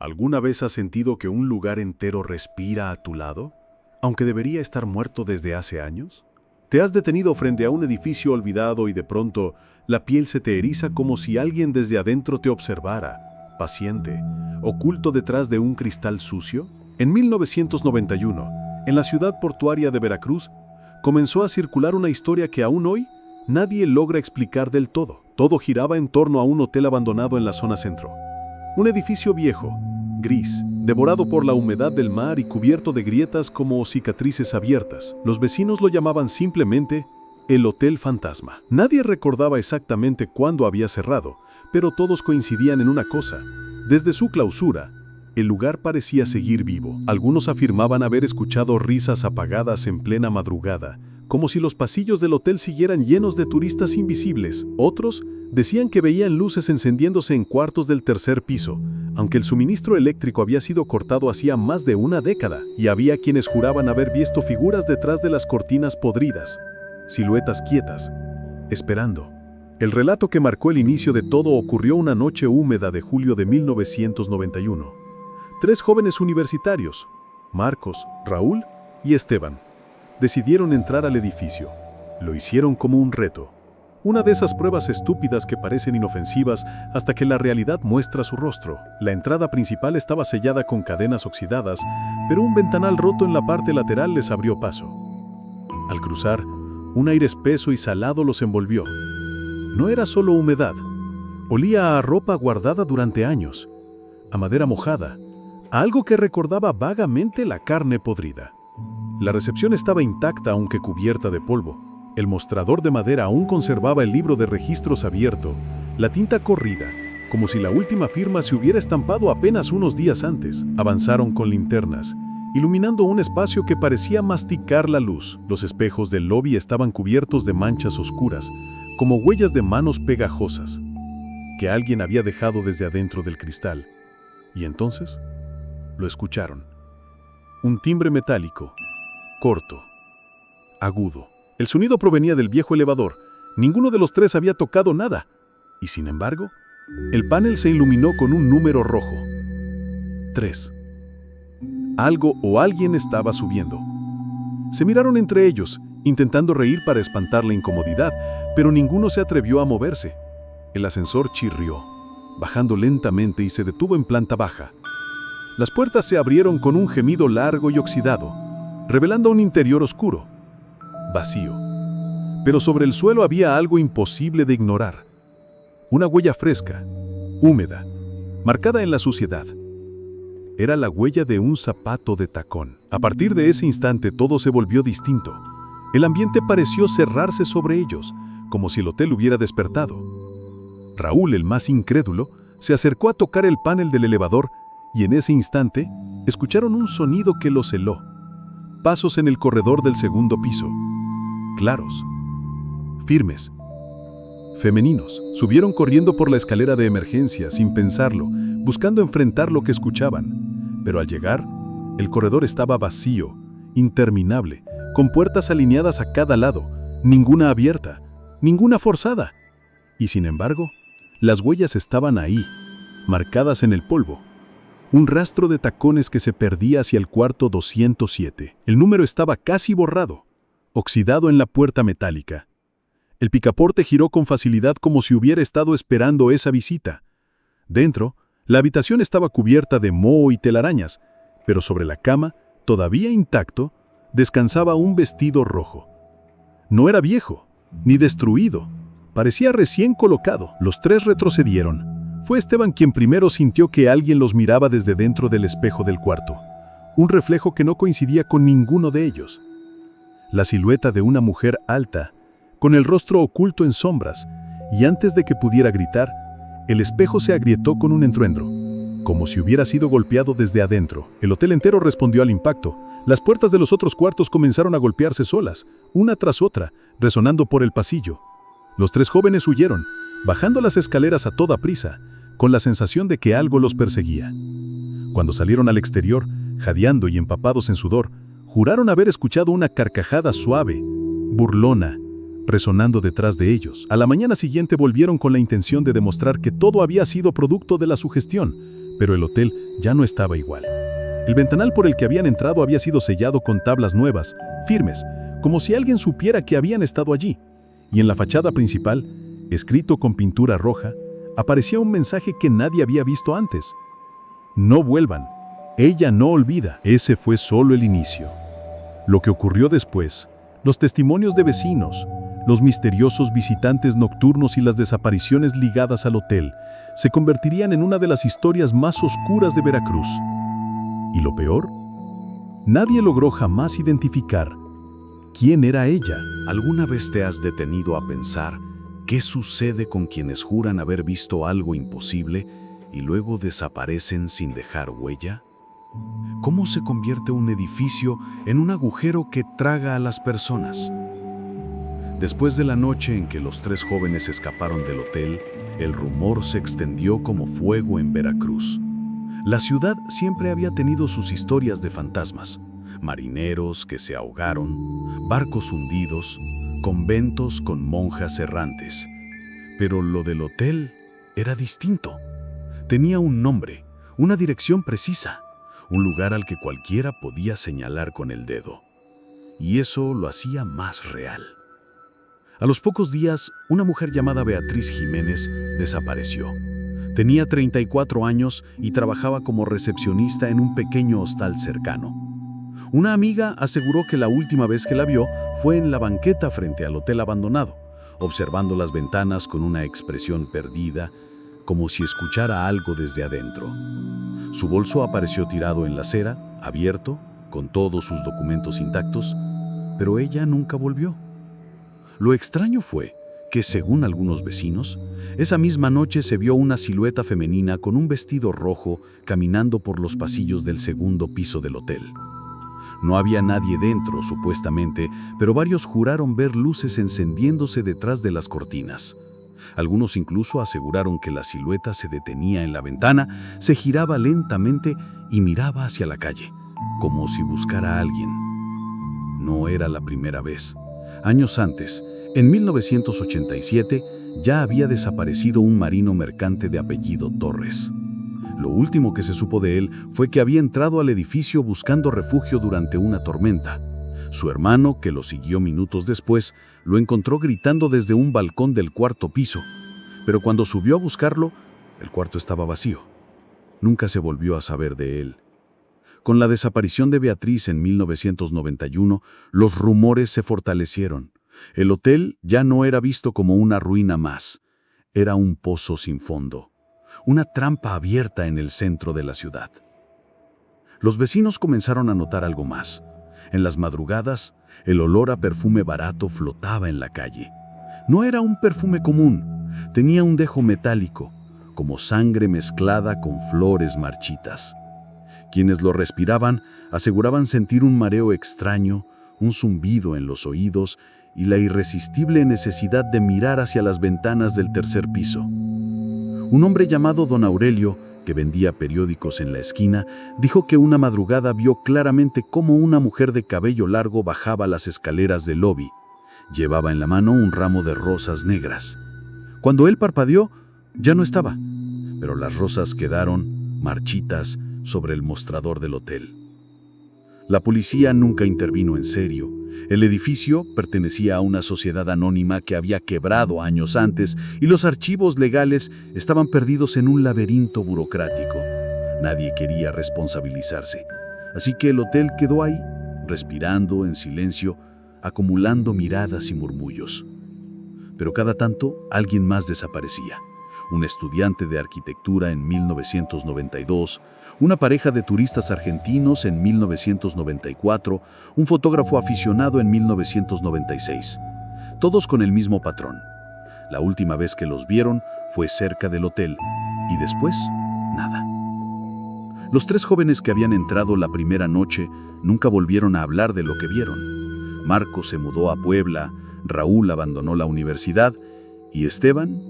¿Alguna vez has sentido que un lugar entero respira a tu lado, aunque debería estar muerto desde hace años? ¿Te has detenido frente a un edificio olvidado y de pronto la piel se te eriza como si alguien desde adentro te observara, paciente, oculto detrás de un cristal sucio? En 1991, en la ciudad portuaria de Veracruz, comenzó a circular una historia que aún hoy nadie logra explicar del todo. Todo giraba en torno a un hotel abandonado en la zona centro. Un edificio viejo, gris, devorado por la humedad del mar y cubierto de grietas como cicatrices abiertas. Los vecinos lo llamaban simplemente el Hotel Fantasma. Nadie recordaba exactamente cuándo había cerrado, pero todos coincidían en una cosa. Desde su clausura, el lugar parecía seguir vivo. Algunos afirmaban haber escuchado risas apagadas en plena madrugada, como si los pasillos del hotel siguieran llenos de turistas invisibles. Otros decían que veían luces encendiéndose en cuartos del tercer piso, aunque el suministro eléctrico había sido cortado hacía más de una década, y había quienes juraban haber visto figuras detrás de las cortinas podridas, siluetas quietas, esperando. El relato que marcó el inicio de todo ocurrió una noche húmeda de julio de 1991. Tres jóvenes universitarios, Marcos, Raúl y Esteban, decidieron entrar al edificio. Lo hicieron como un reto. Una de esas pruebas estúpidas que parecen inofensivas hasta que la realidad muestra su rostro. La entrada principal estaba sellada con cadenas oxidadas, pero un ventanal roto en la parte lateral les abrió paso. Al cruzar, un aire espeso y salado los envolvió. No era solo humedad. Olía a ropa guardada durante años, a madera mojada, a algo que recordaba vagamente la carne podrida. La recepción estaba intacta aunque cubierta de polvo. El mostrador de madera aún conservaba el libro de registros abierto, la tinta corrida, como si la última firma se hubiera estampado apenas unos días antes. Avanzaron con linternas, iluminando un espacio que parecía masticar la luz. Los espejos del lobby estaban cubiertos de manchas oscuras, como huellas de manos pegajosas, que alguien había dejado desde adentro del cristal. Y entonces, lo escucharon. Un timbre metálico, corto, agudo. El sonido provenía del viejo elevador. Ninguno de los tres había tocado nada. Y sin embargo, el panel se iluminó con un número rojo. 3. Algo o alguien estaba subiendo. Se miraron entre ellos, intentando reír para espantar la incomodidad, pero ninguno se atrevió a moverse. El ascensor chirrió, bajando lentamente y se detuvo en planta baja. Las puertas se abrieron con un gemido largo y oxidado, revelando un interior oscuro, vacío. Pero sobre el suelo había algo imposible de ignorar. Una huella fresca, húmeda, marcada en la suciedad. Era la huella de un zapato de tacón. A partir de ese instante todo se volvió distinto. El ambiente pareció cerrarse sobre ellos, como si el hotel hubiera despertado. Raúl, el más incrédulo, se acercó a tocar el panel del elevador y en ese instante escucharon un sonido que los heló. Pasos en el corredor del segundo piso. Claros, firmes, femeninos. Subieron corriendo por la escalera de emergencia sin pensarlo, buscando enfrentar lo que escuchaban. Pero al llegar, el corredor estaba vacío, interminable, con puertas alineadas a cada lado, ninguna abierta, ninguna forzada. Y sin embargo, las huellas estaban ahí, marcadas en el polvo. Un rastro de tacones que se perdía hacia el cuarto 207. El número estaba casi borrado, oxidado en la puerta metálica. El picaporte giró con facilidad como si hubiera estado esperando esa visita. Dentro, la habitación estaba cubierta de moho y telarañas, pero sobre la cama, todavía intacto, descansaba un vestido rojo. No era viejo, ni destruido. Parecía recién colocado. Los tres retrocedieron. Fue Esteban quien primero sintió que alguien los miraba desde dentro del espejo del cuarto. Un reflejo que no coincidía con ninguno de ellos. La silueta de una mujer alta, con el rostro oculto en sombras, y antes de que pudiera gritar, el espejo se agrietó con un estruendo, como si hubiera sido golpeado desde adentro. El hotel entero respondió al impacto. Las puertas de los otros cuartos comenzaron a golpearse solas, una tras otra, resonando por el pasillo. Los tres jóvenes huyeron, bajando las escaleras a toda prisa, con la sensación de que algo los perseguía. Cuando salieron al exterior, jadeando y empapados en sudor, juraron haber escuchado una carcajada suave, burlona, resonando detrás de ellos. A la mañana siguiente volvieron con la intención de demostrar que todo había sido producto de la sugestión, Pero el hotel ya no estaba igual. El ventanal por el que habían entrado había sido sellado con tablas nuevas, firmes, como si alguien supiera que habían estado allí. Y en la fachada principal, escrito con pintura roja, aparecía un mensaje que nadie había visto antes. No vuelvan. Ella no olvida. Ese fue solo el inicio. Lo que ocurrió después, los testimonios de vecinos, los misteriosos visitantes nocturnos y las desapariciones ligadas al hotel, se convertirían en una de las historias más oscuras de Veracruz. ¿Y lo peor? Nadie logró jamás identificar quién era ella. ¿Alguna vez te has detenido a pensar qué sucede con quienes juran haber visto algo imposible y luego desaparecen sin dejar huella? ¿Cómo se convierte un edificio en un agujero que traga a las personas? Después de la noche en que los 3 jóvenes escaparon del hotel, el rumor se extendió como fuego en Veracruz. La ciudad siempre había tenido sus historias de fantasmas: marineros que se ahogaron, barcos hundidos, conventos con monjas errantes. Pero lo del hotel era distinto. Tenía un nombre, una dirección precisa, un lugar al que cualquiera podía señalar con el dedo. Y eso lo hacía más real. A los pocos días, una mujer llamada Beatriz Jiménez desapareció. Tenía 34 años y trabajaba como recepcionista en un pequeño hostal cercano. Una amiga aseguró que la última vez que la vio fue en la banqueta frente al hotel abandonado, observando las ventanas con una expresión perdida, como si escuchara algo desde adentro. Su bolso apareció tirado en la acera, abierto, con todos sus documentos intactos, pero ella nunca volvió. Lo extraño fue que, según algunos vecinos, esa misma noche se vio una silueta femenina con un vestido rojo caminando por los pasillos del segundo piso del hotel. No había nadie dentro, supuestamente, pero varios juraron ver luces encendiéndose detrás de las cortinas. Algunos incluso aseguraron que la silueta se detenía en la ventana, se giraba lentamente y miraba hacia la calle, como si buscara a alguien. No era la primera vez. Años antes, en 1987, ya había desaparecido un marino mercante de apellido Torres. Lo último que se supo de él fue que había entrado al edificio buscando refugio durante una tormenta. Su hermano, que lo siguió minutos después, lo encontró gritando desde un balcón del 4º piso. Pero cuando subió a buscarlo, el cuarto estaba vacío. Nunca se volvió a saber de él. Con la desaparición de Beatriz en 1991, los rumores se fortalecieron. El hotel ya no era visto como una ruina más. Era un pozo sin fondo, una trampa abierta en el centro de la ciudad. Los vecinos comenzaron a notar algo más. En las madrugadas, el olor a perfume barato flotaba en la calle. No era un perfume común, tenía un dejo metálico, como sangre mezclada con flores marchitas. Quienes lo respiraban aseguraban sentir un mareo extraño, un zumbido en los oídos y la irresistible necesidad de mirar hacia las ventanas del 3er piso. Un hombre llamado Don Aurelio, que vendía periódicos en la esquina, dijo que una madrugada vio claramente cómo una mujer de cabello largo bajaba las escaleras del lobby. Llevaba en la mano un ramo de rosas negras. Cuando él parpadeó, ya no estaba, pero las rosas quedaron marchitas sobre el mostrador del hotel. La policía nunca intervino en serio. El edificio pertenecía a una sociedad anónima que había quebrado años antes y los archivos legales estaban perdidos en un laberinto burocrático. Nadie quería responsabilizarse. Así que el hotel quedó ahí, respirando en silencio, acumulando miradas y murmullos. Pero cada tanto alguien más desaparecía. Un estudiante de arquitectura en 1992, una pareja de turistas argentinos en 1994, un fotógrafo aficionado en 1996. Todos con el mismo patrón. La última vez que los vieron fue cerca del hotel y después, nada. Los 3 jóvenes que habían entrado la primera noche nunca volvieron a hablar de lo que vieron. Marco se mudó a Puebla, Raúl abandonó la universidad y Esteban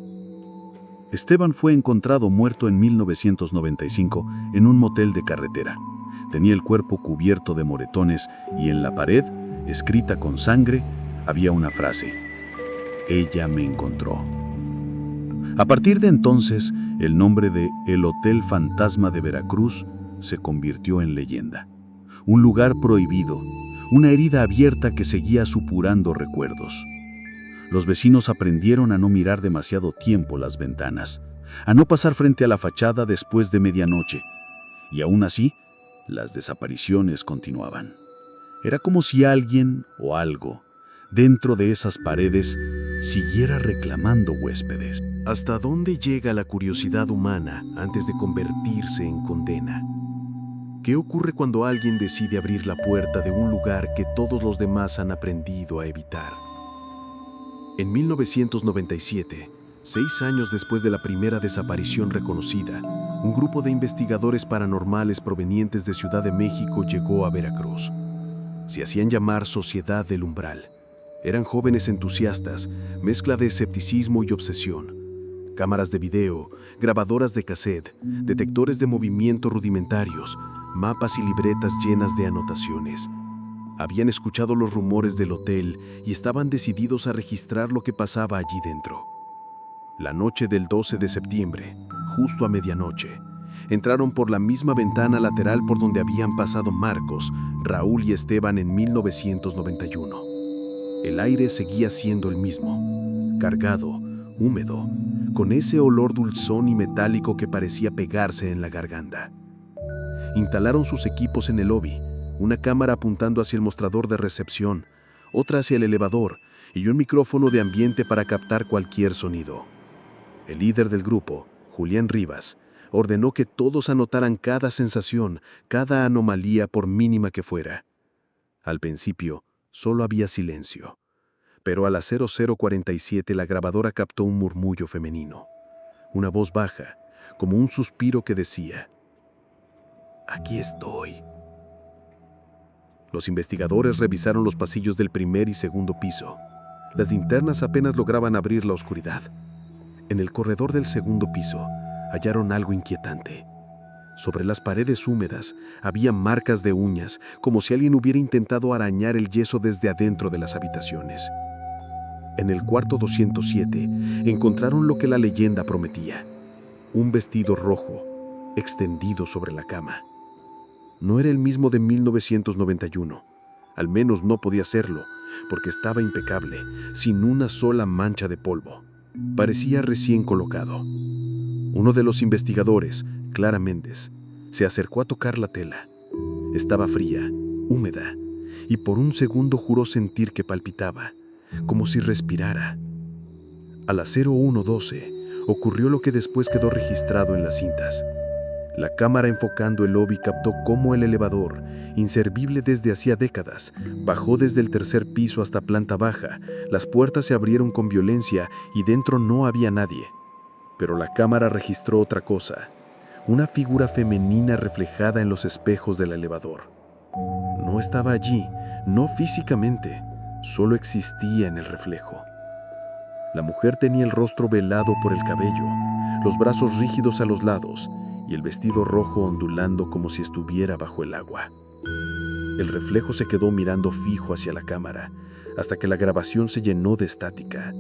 fue encontrado muerto en 1995 en un motel de carretera. Tenía el cuerpo cubierto de moretones y en la pared, escrita con sangre, había una frase: «Ella me encontró». A partir de entonces, el nombre de El Hotel Fantasma de Veracruz se convirtió en leyenda. Un lugar prohibido, una herida abierta que seguía supurando recuerdos. Los vecinos aprendieron a no mirar demasiado tiempo las ventanas, a no pasar frente a la fachada después de medianoche, y aún así, las desapariciones continuaban. Era como si alguien o algo, dentro de esas paredes, siguiera reclamando huéspedes. ¿Hasta dónde llega la curiosidad humana antes de convertirse en condena? ¿Qué ocurre cuando alguien decide abrir la puerta de un lugar que todos los demás han aprendido a evitar? En 1997, 6 años después de la primera desaparición reconocida, un grupo de investigadores paranormales provenientes de Ciudad de México llegó a Veracruz. Se hacían llamar Sociedad del Umbral. Eran jóvenes entusiastas, mezcla de escepticismo y obsesión. Cámaras de video, grabadoras de cassette, detectores de movimiento rudimentarios, mapas y libretas llenas de anotaciones. Habían escuchado los rumores del hotel y estaban decididos a registrar lo que pasaba allí dentro. La noche del 12 de septiembre, justo a medianoche, entraron por la misma ventana lateral por donde habían pasado Marcos, Raúl y Esteban en 1991. El aire seguía siendo el mismo, cargado, húmedo, con ese olor dulzón y metálico que parecía pegarse en la garganta. Instalaron sus equipos en el lobby, una cámara apuntando hacia el mostrador de recepción, otra hacia el elevador y un micrófono de ambiente para captar cualquier sonido. El líder del grupo, Julián Rivas, ordenó que todos anotaran cada sensación, cada anomalía por mínima que fuera. Al principio, solo había silencio, pero a las 00:47 la grabadora captó un murmullo femenino, una voz baja, como un suspiro que decía: «Aquí estoy». Los investigadores revisaron los pasillos del primer y segundo piso. Las linternas apenas lograban abrir la oscuridad. En el corredor del segundo piso hallaron algo inquietante. Sobre las paredes húmedas había marcas de uñas, como si alguien hubiera intentado arañar el yeso desde adentro de las habitaciones. En el cuarto 207 encontraron lo que la leyenda prometía: un vestido rojo extendido sobre la cama. No era el mismo de 1991, al menos no podía serlo, porque estaba impecable, sin una sola mancha de polvo. Parecía recién colocado. Uno de los investigadores, Clara Méndez, se acercó a tocar la tela. Estaba fría, húmeda, y por un segundo juró sentir que palpitaba, como si respirara. A las 01:12 ocurrió lo que después quedó registrado en las cintas. La cámara enfocando el lobby captó cómo el elevador, inservible desde hacía décadas, bajó desde el tercer piso hasta planta baja. Las puertas se abrieron con violencia y dentro no había nadie. Pero la cámara registró otra cosa: una figura femenina reflejada en los espejos del elevador. No estaba allí, no físicamente, solo existía en el reflejo. La mujer tenía el rostro velado por el cabello, los brazos rígidos a los lados y el vestido rojo ondulando como si estuviera bajo el agua. El reflejo se quedó mirando fijo hacia la cámara, hasta que la grabación se llenó de estática.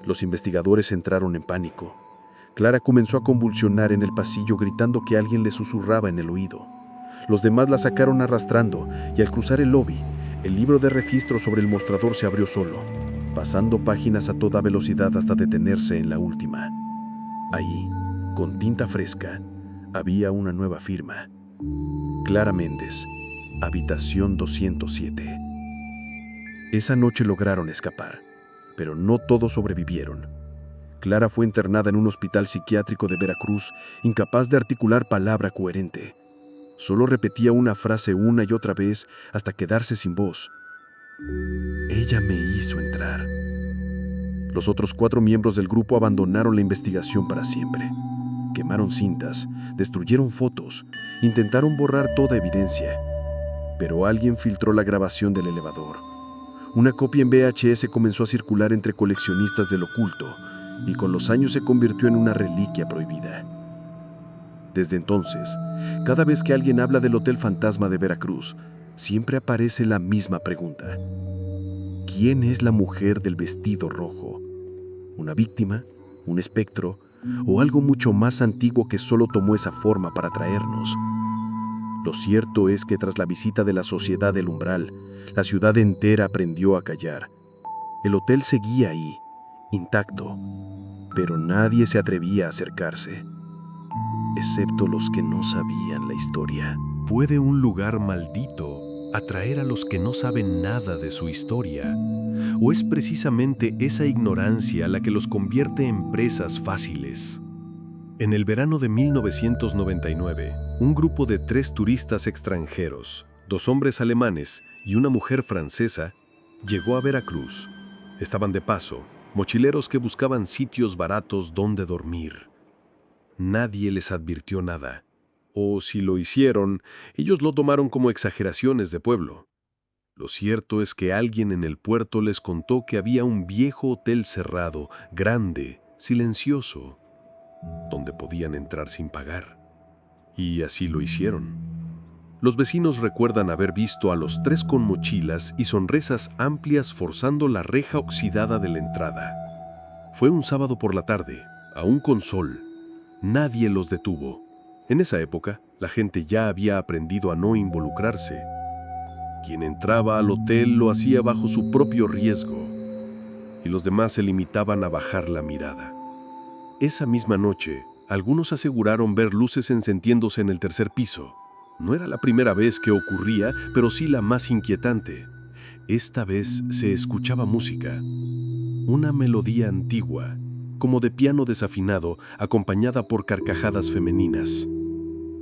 Los investigadores entraron en pánico. Clara comenzó a convulsionar en el pasillo gritando que alguien le susurraba en el oído. Los demás la sacaron arrastrando y al cruzar el lobby, el libro de registro sobre el mostrador se abrió solo, pasando páginas a toda velocidad hasta detenerse en la última. Ahí, con tinta fresca, había una nueva firma: Clara Méndez, habitación 207. Esa noche lograron escapar, pero no todos sobrevivieron. Clara fue internada en un hospital psiquiátrico de Veracruz, incapaz de articular palabra coherente. Solo repetía una frase una y otra vez hasta quedarse sin voz. Ella me hizo entrar. Los otros 4 miembros del grupo abandonaron la investigación para siempre. Quemaron cintas, destruyeron fotos, intentaron borrar toda evidencia. Pero alguien filtró la grabación del elevador. Una copia en VHS comenzó a circular entre coleccionistas del oculto y con los años se convirtió en una reliquia prohibida. Desde entonces, cada vez que alguien habla del Hotel Fantasma de Veracruz, siempre aparece la misma pregunta: ¿quién es la mujer del vestido rojo? ¿Una víctima? un espectro o algo mucho más antiguo que solo tomó esa forma para atraernos. Lo cierto es que tras la visita de la Sociedad del Umbral, la ciudad entera aprendió a callar. El hotel seguía ahí, intacto, pero nadie se atrevía a acercarse, excepto los que no sabían la historia. ¿Puede un lugar maldito atraer a los que no saben nada de su historia? ¿O es precisamente esa ignorancia la que los convierte en presas fáciles? En el verano de 1999, un grupo de 3 turistas extranjeros, 2 hombres alemanes y una mujer francesa, llegó a Veracruz. Estaban de paso, mochileros que buscaban sitios baratos donde dormir. Nadie les advirtió nada. O si lo hicieron, ellos lo tomaron como exageraciones de pueblo. Lo cierto es que alguien en el puerto les contó que había un viejo hotel cerrado, grande, silencioso, donde podían entrar sin pagar. Y así lo hicieron. Los vecinos recuerdan haber visto a los 3 con mochilas y sonrisas amplias forzando la reja oxidada de la entrada. Fue un sábado por la tarde, aún con sol. Nadie los detuvo. En esa época, la gente ya había aprendido a no involucrarse. Quien entraba al hotel lo hacía bajo su propio riesgo, y los demás se limitaban a bajar la mirada. Esa misma noche, algunos aseguraron ver luces encendiéndose en el 3er piso. No era la primera vez que ocurría, pero sí la más inquietante. Esta vez se escuchaba música. Una melodía antigua, como de piano desafinado, acompañada por carcajadas femeninas.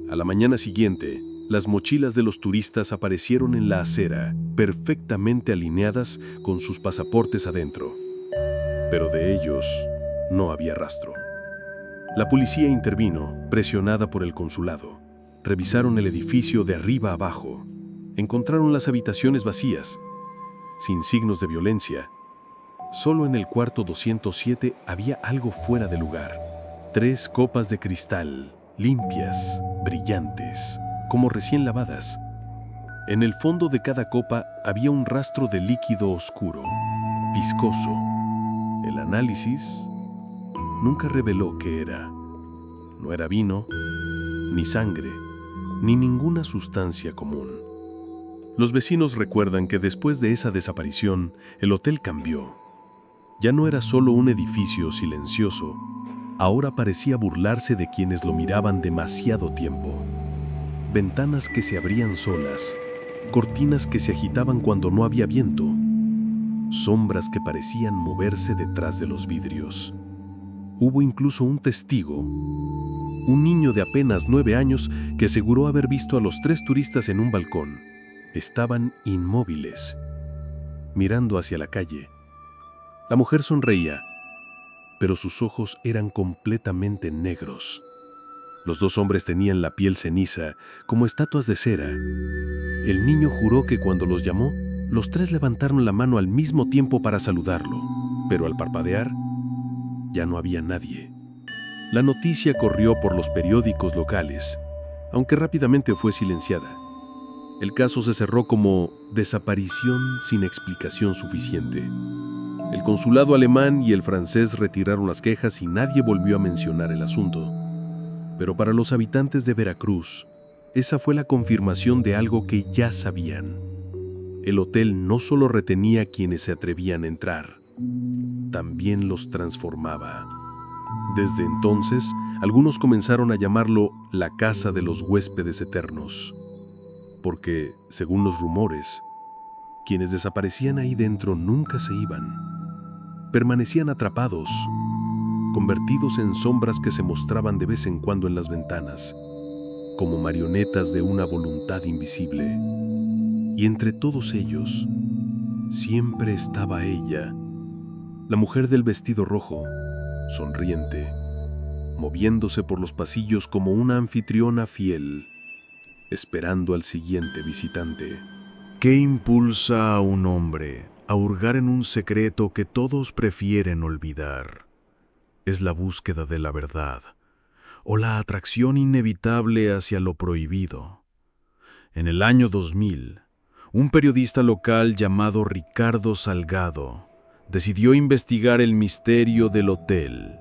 A la mañana siguiente, las mochilas de los turistas aparecieron en la acera, perfectamente alineadas con sus pasaportes adentro. Pero de ellos no había rastro. La policía intervino, presionada por el consulado. Revisaron el edificio de arriba a abajo. Encontraron las habitaciones vacías, sin signos de violencia. Solo en el cuarto 207 había algo fuera de lugar. 3 copas de cristal, limpias, brillantes, como recién lavadas. En el fondo de cada copa había un rastro de líquido oscuro, viscoso. El análisis nunca reveló qué era. No era vino, ni sangre, ni ninguna sustancia común. Los vecinos recuerdan que después de esa desaparición, el hotel cambió. Ya no era solo un edificio silencioso, ahora parecía burlarse de quienes lo miraban demasiado tiempo. Ventanas que se abrían solas, cortinas que se agitaban cuando no había viento, sombras que parecían moverse detrás de los vidrios. Hubo incluso un testigo, un niño de apenas 9 años que aseguró haber visto a los 3 turistas en un balcón. Estaban inmóviles, mirando hacia la calle. La mujer sonreía, pero sus ojos eran completamente negros. Los 2 hombres tenían la piel ceniza, como estatuas de cera. El niño juró que cuando los llamó, los 3 levantaron la mano al mismo tiempo para saludarlo, pero al parpadear, ya no había nadie. La noticia corrió por los periódicos locales, aunque rápidamente fue silenciada. El caso se cerró como desaparición sin explicación suficiente. El consulado alemán y el francés retiraron las quejas y nadie volvió a mencionar el asunto. Pero para los habitantes de Veracruz, esa fue la confirmación de algo que ya sabían. El hotel no solo retenía a quienes se atrevían a entrar, también los transformaba. Desde entonces, algunos comenzaron a llamarlo la Casa de los Huéspedes Eternos, porque, según los rumores, quienes desaparecían ahí dentro nunca se iban. Permanecían atrapados, convertidos en sombras que se mostraban de vez en cuando en las ventanas, como marionetas de una voluntad invisible. Y entre todos ellos, siempre estaba ella, la mujer del vestido rojo, sonriente, moviéndose por los pasillos como una anfitriona fiel, esperando al siguiente visitante. ¿Qué impulsa a un hombre a hurgar en un secreto que todos prefieren olvidar? ¿Es la búsqueda de la verdad o la atracción inevitable hacia lo prohibido? En el año 2000, un periodista local llamado Ricardo Salgado decidió investigar el misterio del hotel.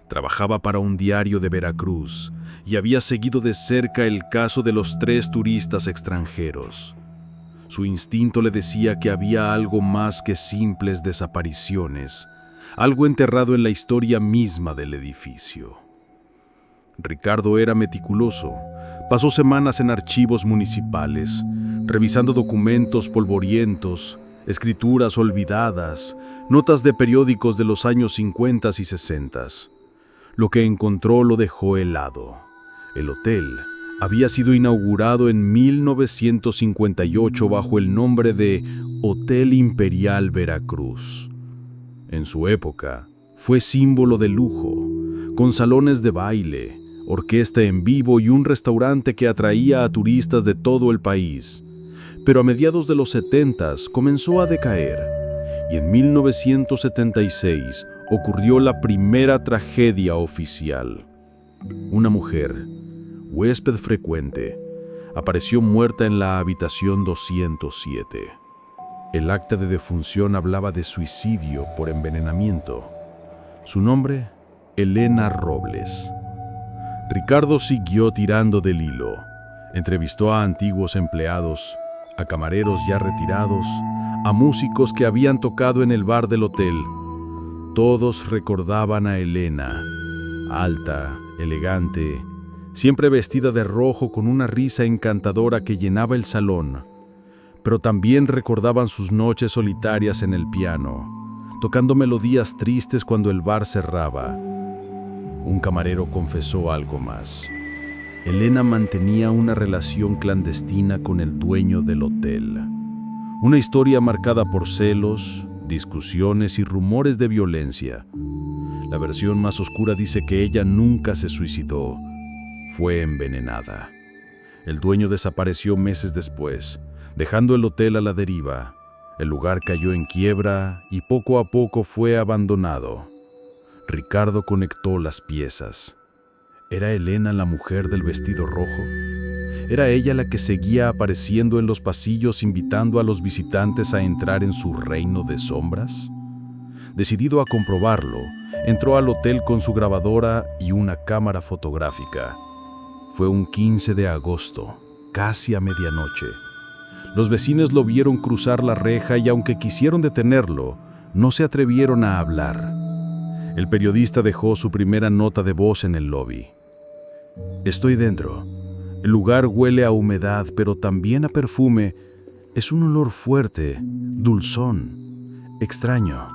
Trabajaba para un diario de Veracruz y había seguido de cerca el caso de los 3 turistas extranjeros. Su instinto le decía que había algo más que simples desapariciones, algo enterrado en la historia misma del edificio. Ricardo era meticuloso. Pasó semanas en archivos municipales, revisando documentos polvorientos, escrituras olvidadas, notas de periódicos de los años 50 y 60. Lo que encontró lo dejó helado. El hotel había sido inaugurado en 1958 bajo el nombre de Hotel Imperial Veracruz. En su época, fue símbolo de lujo, con salones de baile, orquesta en vivo y un restaurante que atraía a turistas de todo el país. Pero a mediados de los 70 comenzó a decaer, y en 1976 ocurrió la primera tragedia oficial. Una mujer, huésped frecuente, apareció muerta en la habitación 207. El acta de defunción hablaba de suicidio por envenenamiento. Su nombre, Elena Robles. Ricardo siguió tirando del hilo. Entrevistó a antiguos empleados, a camareros ya retirados, a músicos que habían tocado en el bar del hotel. Todos recordaban a Elena, alta, elegante, siempre vestida de rojo con una risa encantadora que llenaba el salón. Pero también recordaban sus noches solitarias en el piano, tocando melodías tristes cuando el bar cerraba. Un camarero confesó algo más. Elena mantenía una relación clandestina con el dueño del hotel. Una historia marcada por celos, discusiones y rumores de violencia. La versión más oscura dice que ella nunca se suicidó, fue envenenada. El dueño desapareció meses después, dejando el hotel a la deriva. El lugar cayó en quiebra y poco a poco fue abandonado. Ricardo conectó las piezas. ¿Era Elena la mujer del vestido rojo? ¿Era ella la que seguía apareciendo en los pasillos invitando a los visitantes a entrar en su reino de sombras? Decidido a comprobarlo, entró al hotel con su grabadora y una cámara fotográfica. Fue un 15 de agosto, casi a medianoche. Los vecinos lo vieron cruzar la reja y aunque quisieron detenerlo, no se atrevieron a hablar. El periodista dejó su primera nota de voz en el lobby. Estoy dentro. El lugar huele a humedad, pero también a perfume. Es un olor fuerte, dulzón, extraño.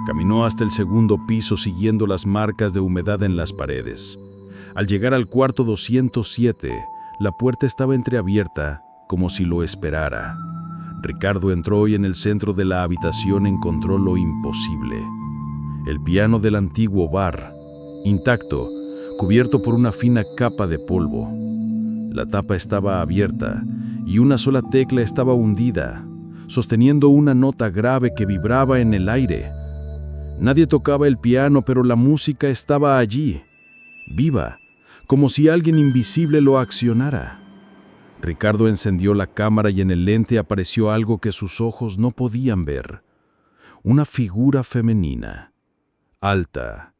Caminó hasta el segundo piso siguiendo las marcas de humedad en las paredes. Al llegar al cuarto 207, la puerta estaba entreabierta, como si lo esperara. Ricardo entró y en el centro de la habitación encontró lo imposible. El piano del antiguo bar, intacto, cubierto por una fina capa de polvo. La tapa estaba abierta y una sola tecla estaba hundida, sosteniendo una nota grave que vibraba en el aire. Nadie tocaba el piano, pero la música estaba allí, viva, como si alguien invisible lo accionara. Ricardo encendió la cámara y en el lente apareció algo que sus ojos no podían ver. Una figura femenina, alta,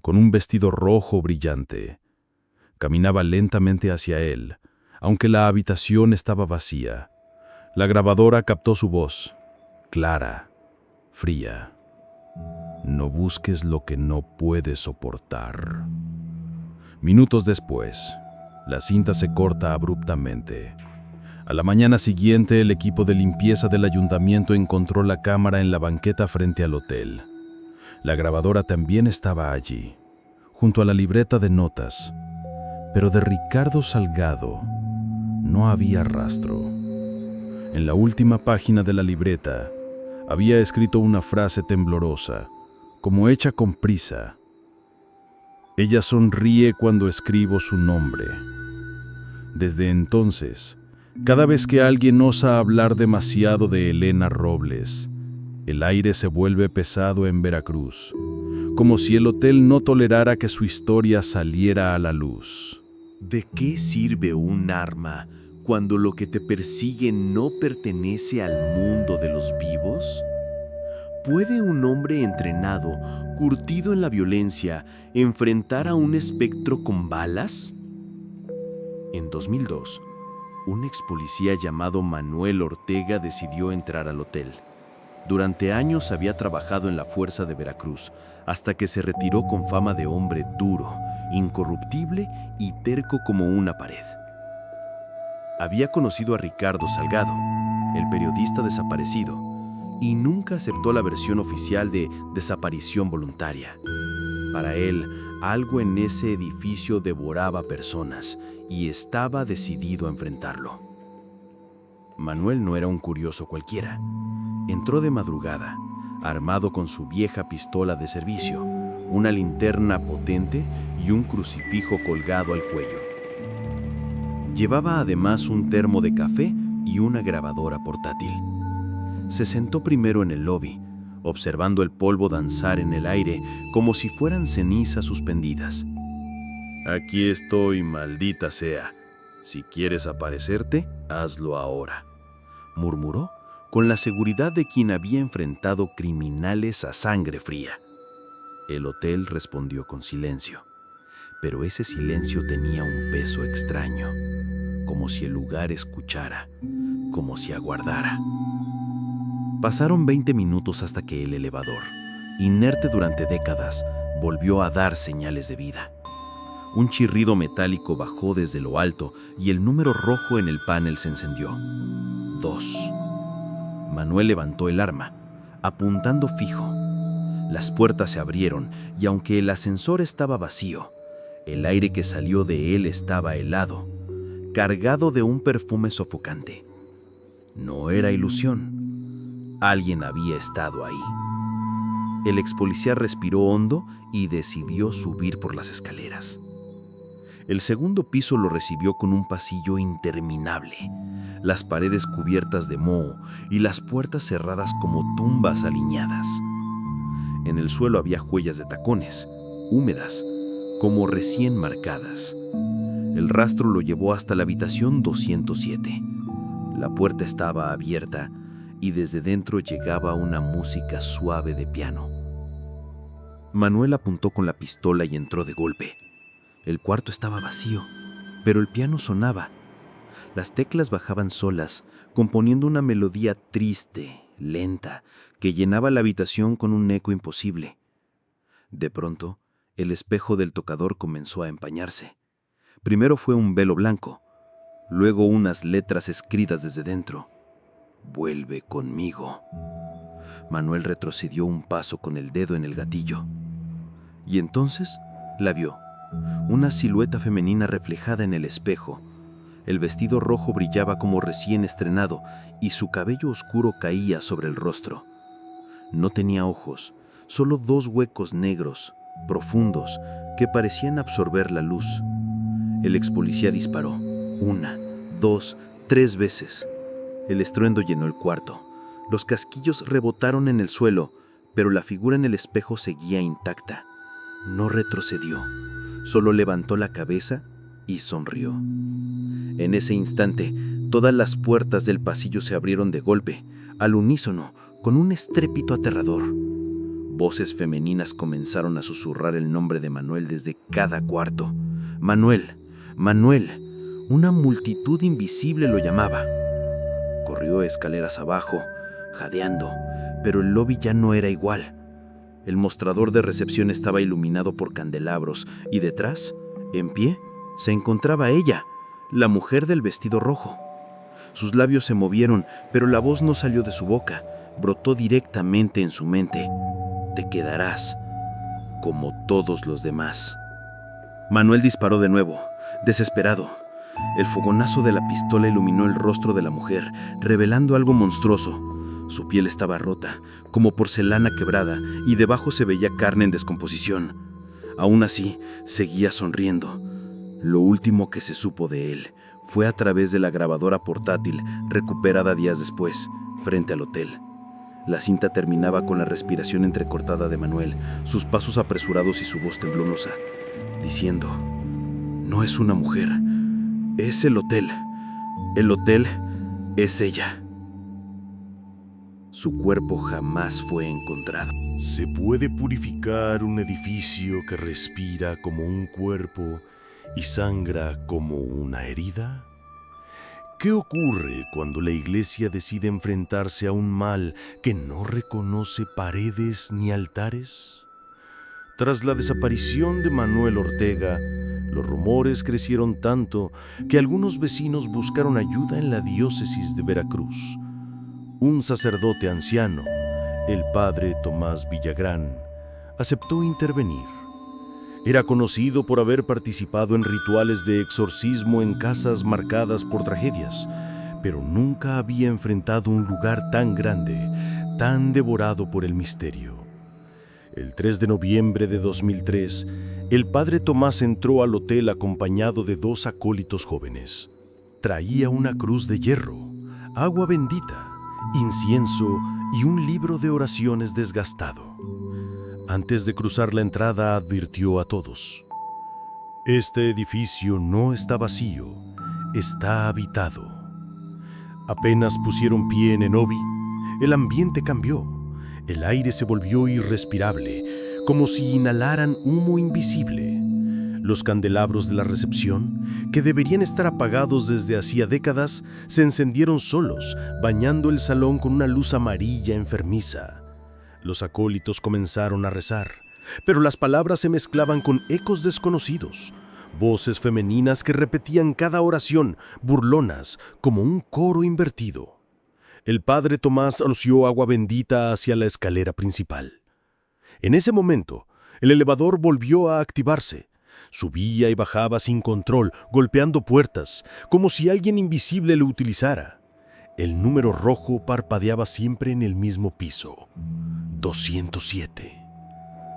con un vestido rojo brillante. Caminaba lentamente hacia él, aunque la habitación estaba vacía. La grabadora captó su voz, clara, fría. No busques lo que no puedes soportar. Minutos después, la cinta se corta abruptamente. A la mañana siguiente, el equipo de limpieza del ayuntamiento encontró la cámara en la banqueta frente al hotel. La grabadora también estaba allí, junto a la libreta de notas, pero de Ricardo Salgado no había rastro. En la última página de la libreta había escrito una frase temblorosa, como hecha con prisa. Ella sonríe cuando escribo su nombre. Desde entonces, cada vez que alguien osa hablar demasiado de Elena Robles, el aire se vuelve pesado en Veracruz, como si el hotel no tolerara que su historia saliera a la luz. ¿De qué sirve un arma cuando lo que te persigue no pertenece al mundo de los vivos? ¿Puede un hombre entrenado, curtido en la violencia, enfrentar a un espectro con balas? En 2002, un ex policía llamado Manuel Ortega decidió entrar al hotel. Durante años había trabajado en la Fuerza de Veracruz, hasta que se retiró con fama de hombre duro, incorruptible y terco como una pared. Había conocido a Ricardo Salgado, el periodista desaparecido, y nunca aceptó la versión oficial de desaparición voluntaria. Para él, algo en ese edificio devoraba personas y estaba decidido a enfrentarlo. Manuel no era un curioso cualquiera. Entró de madrugada, armado con su vieja pistola de servicio, una linterna potente y un crucifijo colgado al cuello. Llevaba además un termo de café y una grabadora portátil. Se sentó primero en el lobby, observando el polvo danzar en el aire como si fueran cenizas suspendidas. «Aquí estoy, maldita sea. Si quieres aparecerte, hazlo ahora», murmuró con la seguridad de quien había enfrentado criminales a sangre fría. El hotel respondió con silencio, pero ese silencio tenía un peso extraño, como si el lugar escuchara, como si aguardara. Pasaron 20 minutos hasta que el elevador, inerte durante décadas, volvió a dar señales de vida. Un chirrido metálico bajó desde lo alto y el número rojo en el panel se encendió. 2. Manuel levantó el arma, apuntando fijo. Las puertas se abrieron y aunque el ascensor estaba vacío, el aire que salió de él estaba helado, cargado de un perfume sofocante. No era ilusión. Alguien había estado ahí. El ex policía respiró hondo y decidió subir por las escaleras. El segundo piso lo recibió con un pasillo interminable, las paredes cubiertas de moho y las puertas cerradas como tumbas alineadas. En el suelo había huellas de tacones, húmedas, como recién marcadas. El rastro lo llevó hasta la habitación 207. La puerta estaba abierta y desde dentro llegaba una música suave de piano. Manuel apuntó con la pistola y entró de golpe. El cuarto estaba vacío, pero el piano sonaba. Las teclas bajaban solas, componiendo una melodía triste, lenta, que llenaba la habitación con un eco imposible. De pronto, el espejo del tocador comenzó a empañarse. Primero fue un velo blanco, luego unas letras escritas desde dentro. «Vuelve conmigo». Manuel retrocedió un paso con el dedo en el gatillo. Y entonces la vio, una silueta femenina reflejada en el espejo. El vestido rojo brillaba como recién estrenado y su cabello oscuro caía sobre el rostro. No tenía ojos, solo 2 huecos negros, profundos, que parecían absorber la luz. El ex policía disparó, 1, 2, 3 veces. El estruendo llenó el cuarto. Los casquillos rebotaron en el suelo, pero la figura en el espejo seguía intacta. No retrocedió, solo levantó la cabeza y sonrió. En ese instante, todas las puertas del pasillo se abrieron de golpe, al unísono, con un estrépito aterrador. Voces femeninas comenzaron a susurrar el nombre de Manuel desde cada cuarto. «Manuel, Manuel». Una multitud invisible lo llamaba. Corrió escaleras abajo, jadeando, pero el lobby ya no era igual. El mostrador de recepción estaba iluminado por candelabros y detrás, en pie, se encontraba ella, la mujer del vestido rojo. Sus labios se movieron, pero la voz no salió de su boca, brotó directamente en su mente. «Te quedarás, como todos los demás». Manuel disparó de nuevo, desesperado. El fogonazo de la pistola iluminó el rostro de la mujer, revelando algo monstruoso. Su piel estaba rota, como porcelana quebrada, y debajo se veía carne en descomposición. Aún así, seguía sonriendo. Lo último que se supo de él fue a través de la grabadora portátil recuperada días después, frente al hotel. La cinta terminaba con la respiración entrecortada de Manuel, sus pasos apresurados y su voz temblorosa, diciendo: «No es una mujer, es el hotel. El hotel es ella». Su cuerpo jamás fue encontrado. ¿Se puede purificar un edificio que respira como un cuerpo y sangra como una herida? ¿Qué ocurre cuando la iglesia decide enfrentarse a un mal que no reconoce paredes ni altares? Tras la desaparición de Manuel Ortega, los rumores crecieron tanto que algunos vecinos buscaron ayuda en la diócesis de Veracruz. Un sacerdote anciano, el padre Tomás Villagrán, aceptó intervenir. Era conocido por haber participado en rituales de exorcismo en casas marcadas por tragedias, pero nunca había enfrentado un lugar tan grande, tan devorado por el misterio. El 3 de noviembre de 2003, el padre Tomás entró al hotel acompañado de 2 acólitos jóvenes. Traía una cruz de hierro, agua bendita, incienso y un libro de oraciones desgastado. Antes de cruzar la entrada advirtió a todos: este edificio no está vacío, está habitado. Apenas pusieron pie en Enovi, el ambiente cambió. El aire se volvió irrespirable, como si inhalaran humo invisible. Los candelabros de la recepción, que deberían estar apagados desde hacía décadas, se encendieron solos, bañando el salón con una luz amarilla enfermiza. Los acólitos comenzaron a rezar, pero las palabras se mezclaban con ecos desconocidos, voces femeninas que repetían cada oración, burlonas, como un coro invertido. El padre Tomás roció agua bendita hacia la escalera principal. En ese momento, el elevador volvió a activarse. Subía y bajaba sin control, golpeando puertas, como si alguien invisible lo utilizara. El número rojo parpadeaba siempre en el mismo piso. 207.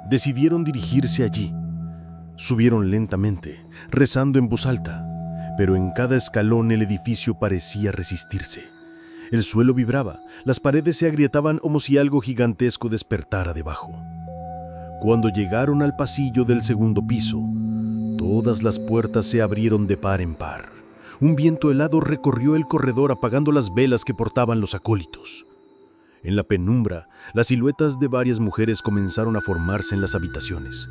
Decidieron dirigirse allí. Subieron lentamente, rezando en voz alta, pero en cada escalón el edificio parecía resistirse. El suelo vibraba, las paredes se agrietaban como si algo gigantesco despertara debajo. Cuando llegaron al pasillo del segundo piso, todas las puertas se abrieron de par en par. Un viento helado recorrió el corredor apagando las velas que portaban los acólitos. En la penumbra, las siluetas de varias mujeres comenzaron a formarse en las habitaciones.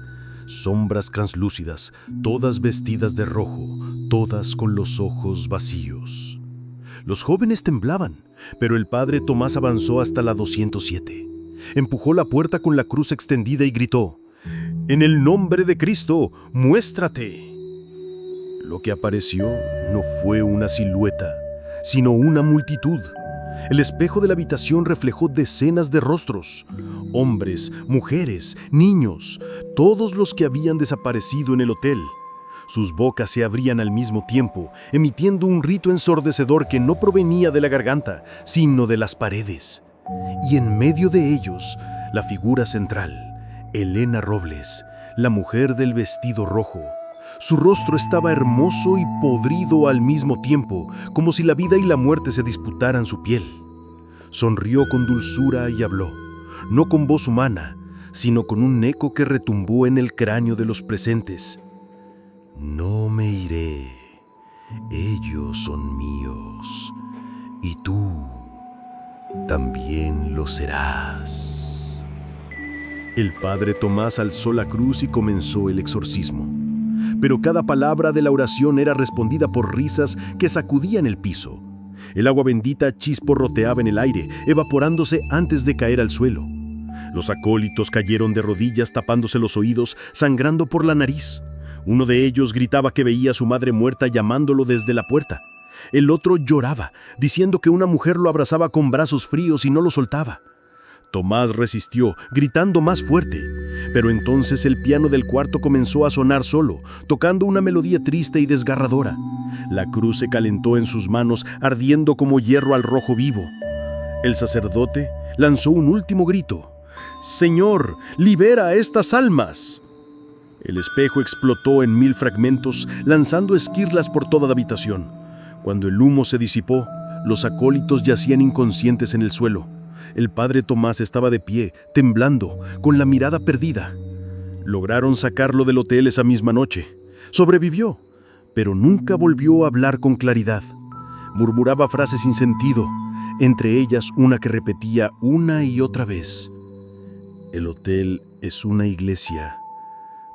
Sombras translúcidas, todas vestidas de rojo, todas con los ojos vacíos. Los jóvenes temblaban, pero el padre Tomás avanzó hasta la 207. Empujó la puerta con la cruz extendida y gritó: «En el nombre de Cristo, muéstrate». Lo que apareció no fue una silueta, sino una multitud. El espejo de la habitación reflejó decenas de rostros, hombres, mujeres, niños, todos los que habían desaparecido en el hotel. Sus bocas se abrían al mismo tiempo, emitiendo un rito ensordecedor que no provenía de la garganta, sino de las paredes. Y en medio de ellos, la figura central, Elena Robles, la mujer del vestido rojo. Su rostro estaba hermoso y podrido al mismo tiempo, como si la vida y la muerte se disputaran su piel. Sonrió con dulzura y habló, no con voz humana, sino con un eco que retumbó en el cráneo de los presentes. «No me iré, ellos son míos, y tú también lo serás». El padre Tomás alzó la cruz y comenzó el exorcismo. Pero cada palabra de la oración era respondida por risas que sacudían el piso. El agua bendita chisporroteaba en el aire, evaporándose antes de caer al suelo. Los acólitos cayeron de rodillas tapándose los oídos, sangrando por la nariz. Uno de ellos gritaba que veía a su madre muerta llamándolo desde la puerta. El otro lloraba, diciendo que una mujer lo abrazaba con brazos fríos y no lo soltaba. Tomás resistió, gritando más fuerte. Pero entonces el piano del cuarto comenzó a sonar solo, tocando una melodía triste y desgarradora. La cruz se calentó en sus manos, ardiendo como hierro al rojo vivo. El sacerdote lanzó un último grito. «Señor, libera a estas almas». El espejo explotó en 1000 fragmentos, lanzando esquirlas por toda la habitación. Cuando el humo se disipó, los acólitos yacían inconscientes en el suelo. El padre Tomás estaba de pie, temblando, con la mirada perdida. Lograron sacarlo del hotel esa misma noche. Sobrevivió, pero nunca volvió a hablar con claridad. Murmuraba frases sin sentido. entre ellas una que repetía una y otra vez: el hotel es una iglesia,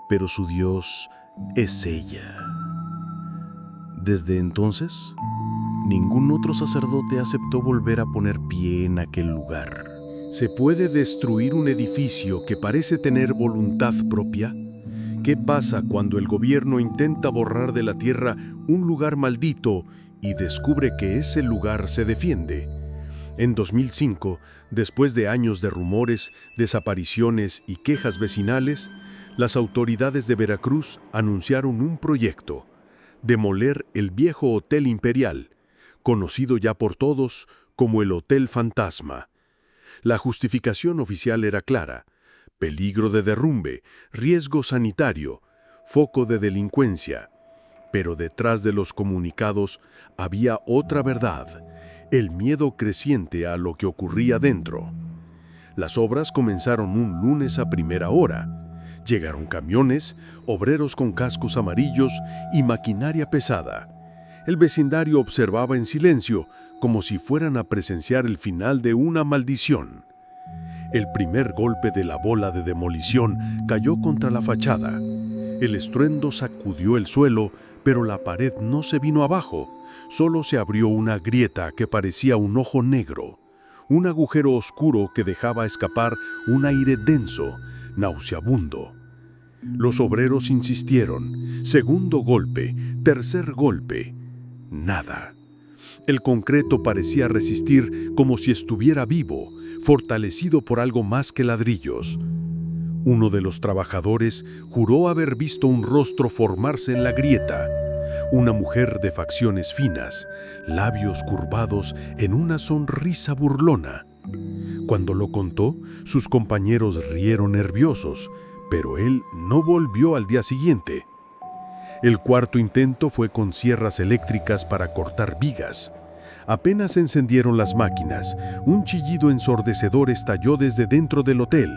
pero su Dios es ella. Desde entonces, ningún otro sacerdote aceptó volver a poner pie en aquel lugar. ¿Se puede destruir un edificio que parece tener voluntad propia? ¿Qué pasa cuando el gobierno intenta borrar de la tierra un lugar maldito y descubre que ese lugar se defiende? En 2005, después de años de rumores, desapariciones y quejas vecinales, las autoridades de Veracruz anunciaron un proyecto: demoler el viejo Hotel Imperial, conocido ya por todos como el Hotel Fantasma. La justificación oficial era clara: peligro de derrumbe, riesgo sanitario, foco de delincuencia. Pero detrás de los comunicados había otra verdad: el miedo creciente a lo que ocurría dentro. Las obras comenzaron un lunes a primera hora. Llegaron camiones, obreros con cascos amarillos y maquinaria pesada. El vecindario observaba en silencio, como si fueran a presenciar el final de una maldición. El primer golpe de la bola de demolición cayó contra la fachada. El estruendo sacudió el suelo, pero la pared no se vino abajo. Solo se abrió una grieta que parecía un ojo negro, un agujero oscuro que dejaba escapar un aire denso, nauseabundo. Los obreros insistieron: segundo golpe, tercer golpe. Nada. El concreto parecía resistir como si estuviera vivo, fortalecido por algo más que ladrillos. Uno de los trabajadores juró haber visto un rostro formarse en la grieta, una mujer de facciones finas, labios curvados en una sonrisa burlona. Cuando lo contó, sus compañeros rieron nerviosos, pero él no volvió al día siguiente. El cuarto intento fue con sierras eléctricas para cortar vigas. Apenas se encendieron las máquinas, un chillido ensordecedor estalló desde dentro del hotel.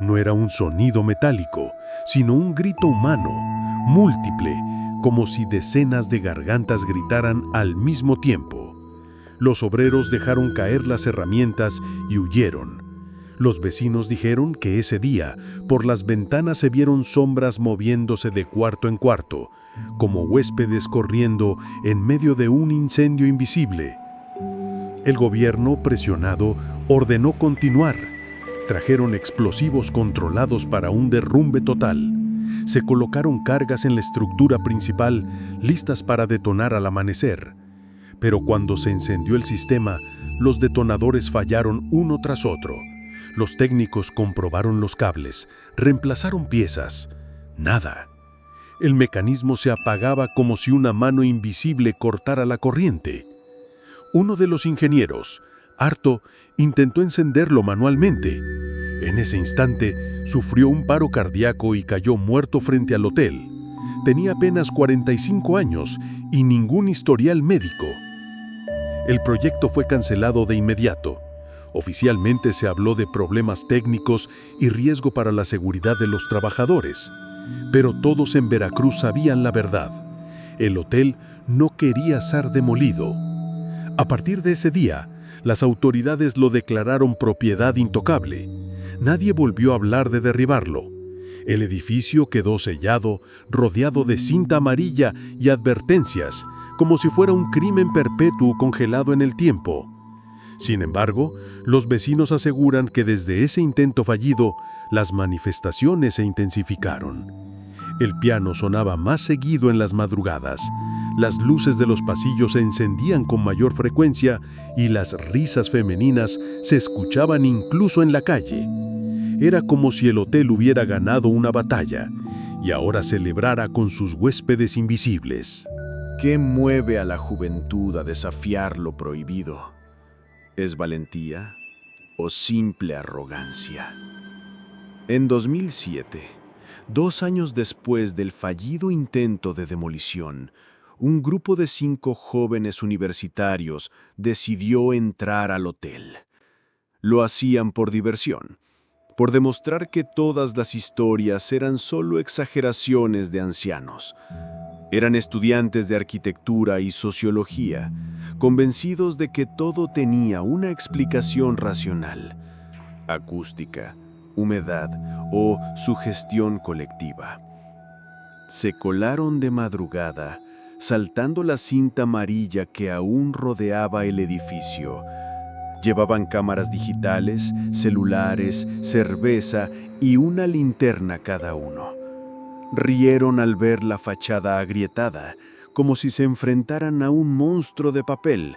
No era un sonido metálico, sino un grito humano, múltiple, como si decenas de gargantas gritaran al mismo tiempo. Los obreros dejaron caer las herramientas y huyeron. Los vecinos dijeron que ese día, por las ventanas se vieron sombras moviéndose de cuarto en cuarto, como huéspedes corriendo en medio de un incendio invisible. El gobierno, presionado, ordenó continuar. Trajeron explosivos controlados para un derrumbe total. Se colocaron cargas en la estructura principal, listas para detonar al amanecer. Pero cuando se encendió el sistema, los detonadores fallaron uno tras otro. Los técnicos comprobaron los cables, reemplazaron piezas. Nada. El mecanismo se apagaba como si una mano invisible cortara la corriente. Uno de los ingenieros, harto, intentó encenderlo manualmente. En ese instante, sufrió un paro cardíaco y cayó muerto frente al hotel. Tenía apenas 45 años y ningún historial médico. El proyecto fue cancelado de inmediato. Oficialmente se habló de problemas técnicos y riesgo para la seguridad de los trabajadores. Pero todos en Veracruz sabían la verdad. El hotel no quería ser demolido. A partir de ese día, las autoridades lo declararon propiedad intocable. Nadie volvió a hablar de derribarlo. El edificio quedó sellado, rodeado de cinta amarilla y advertencias, como si fuera un crimen perpetuo congelado en el tiempo. Sin embargo, los vecinos aseguran que desde ese intento fallido, las manifestaciones se intensificaron. El piano sonaba más seguido en las madrugadas, las luces de los pasillos se encendían con mayor frecuencia y las risas femeninas se escuchaban incluso en la calle. Era como si el hotel hubiera ganado una batalla y ahora celebrara con sus huéspedes invisibles. ¿Qué mueve a la juventud a desafiar lo prohibido? ¿Es valentía o simple arrogancia? En 2007, 2 años después del fallido intento de demolición, un grupo de 5 jóvenes universitarios decidió entrar al hotel. Lo hacían por diversión, por demostrar que todas las historias eran solo exageraciones de ancianos. Eran estudiantes de arquitectura y sociología, convencidos de que todo tenía una explicación racional, acústica, humedad o sugestión colectiva. Se colaron de madrugada, saltando la cinta amarilla que aún rodeaba el edificio. Llevaban cámaras digitales, celulares, cerveza y una linterna cada uno. Rieron al ver la fachada agrietada, como si se enfrentaran a un monstruo de papel.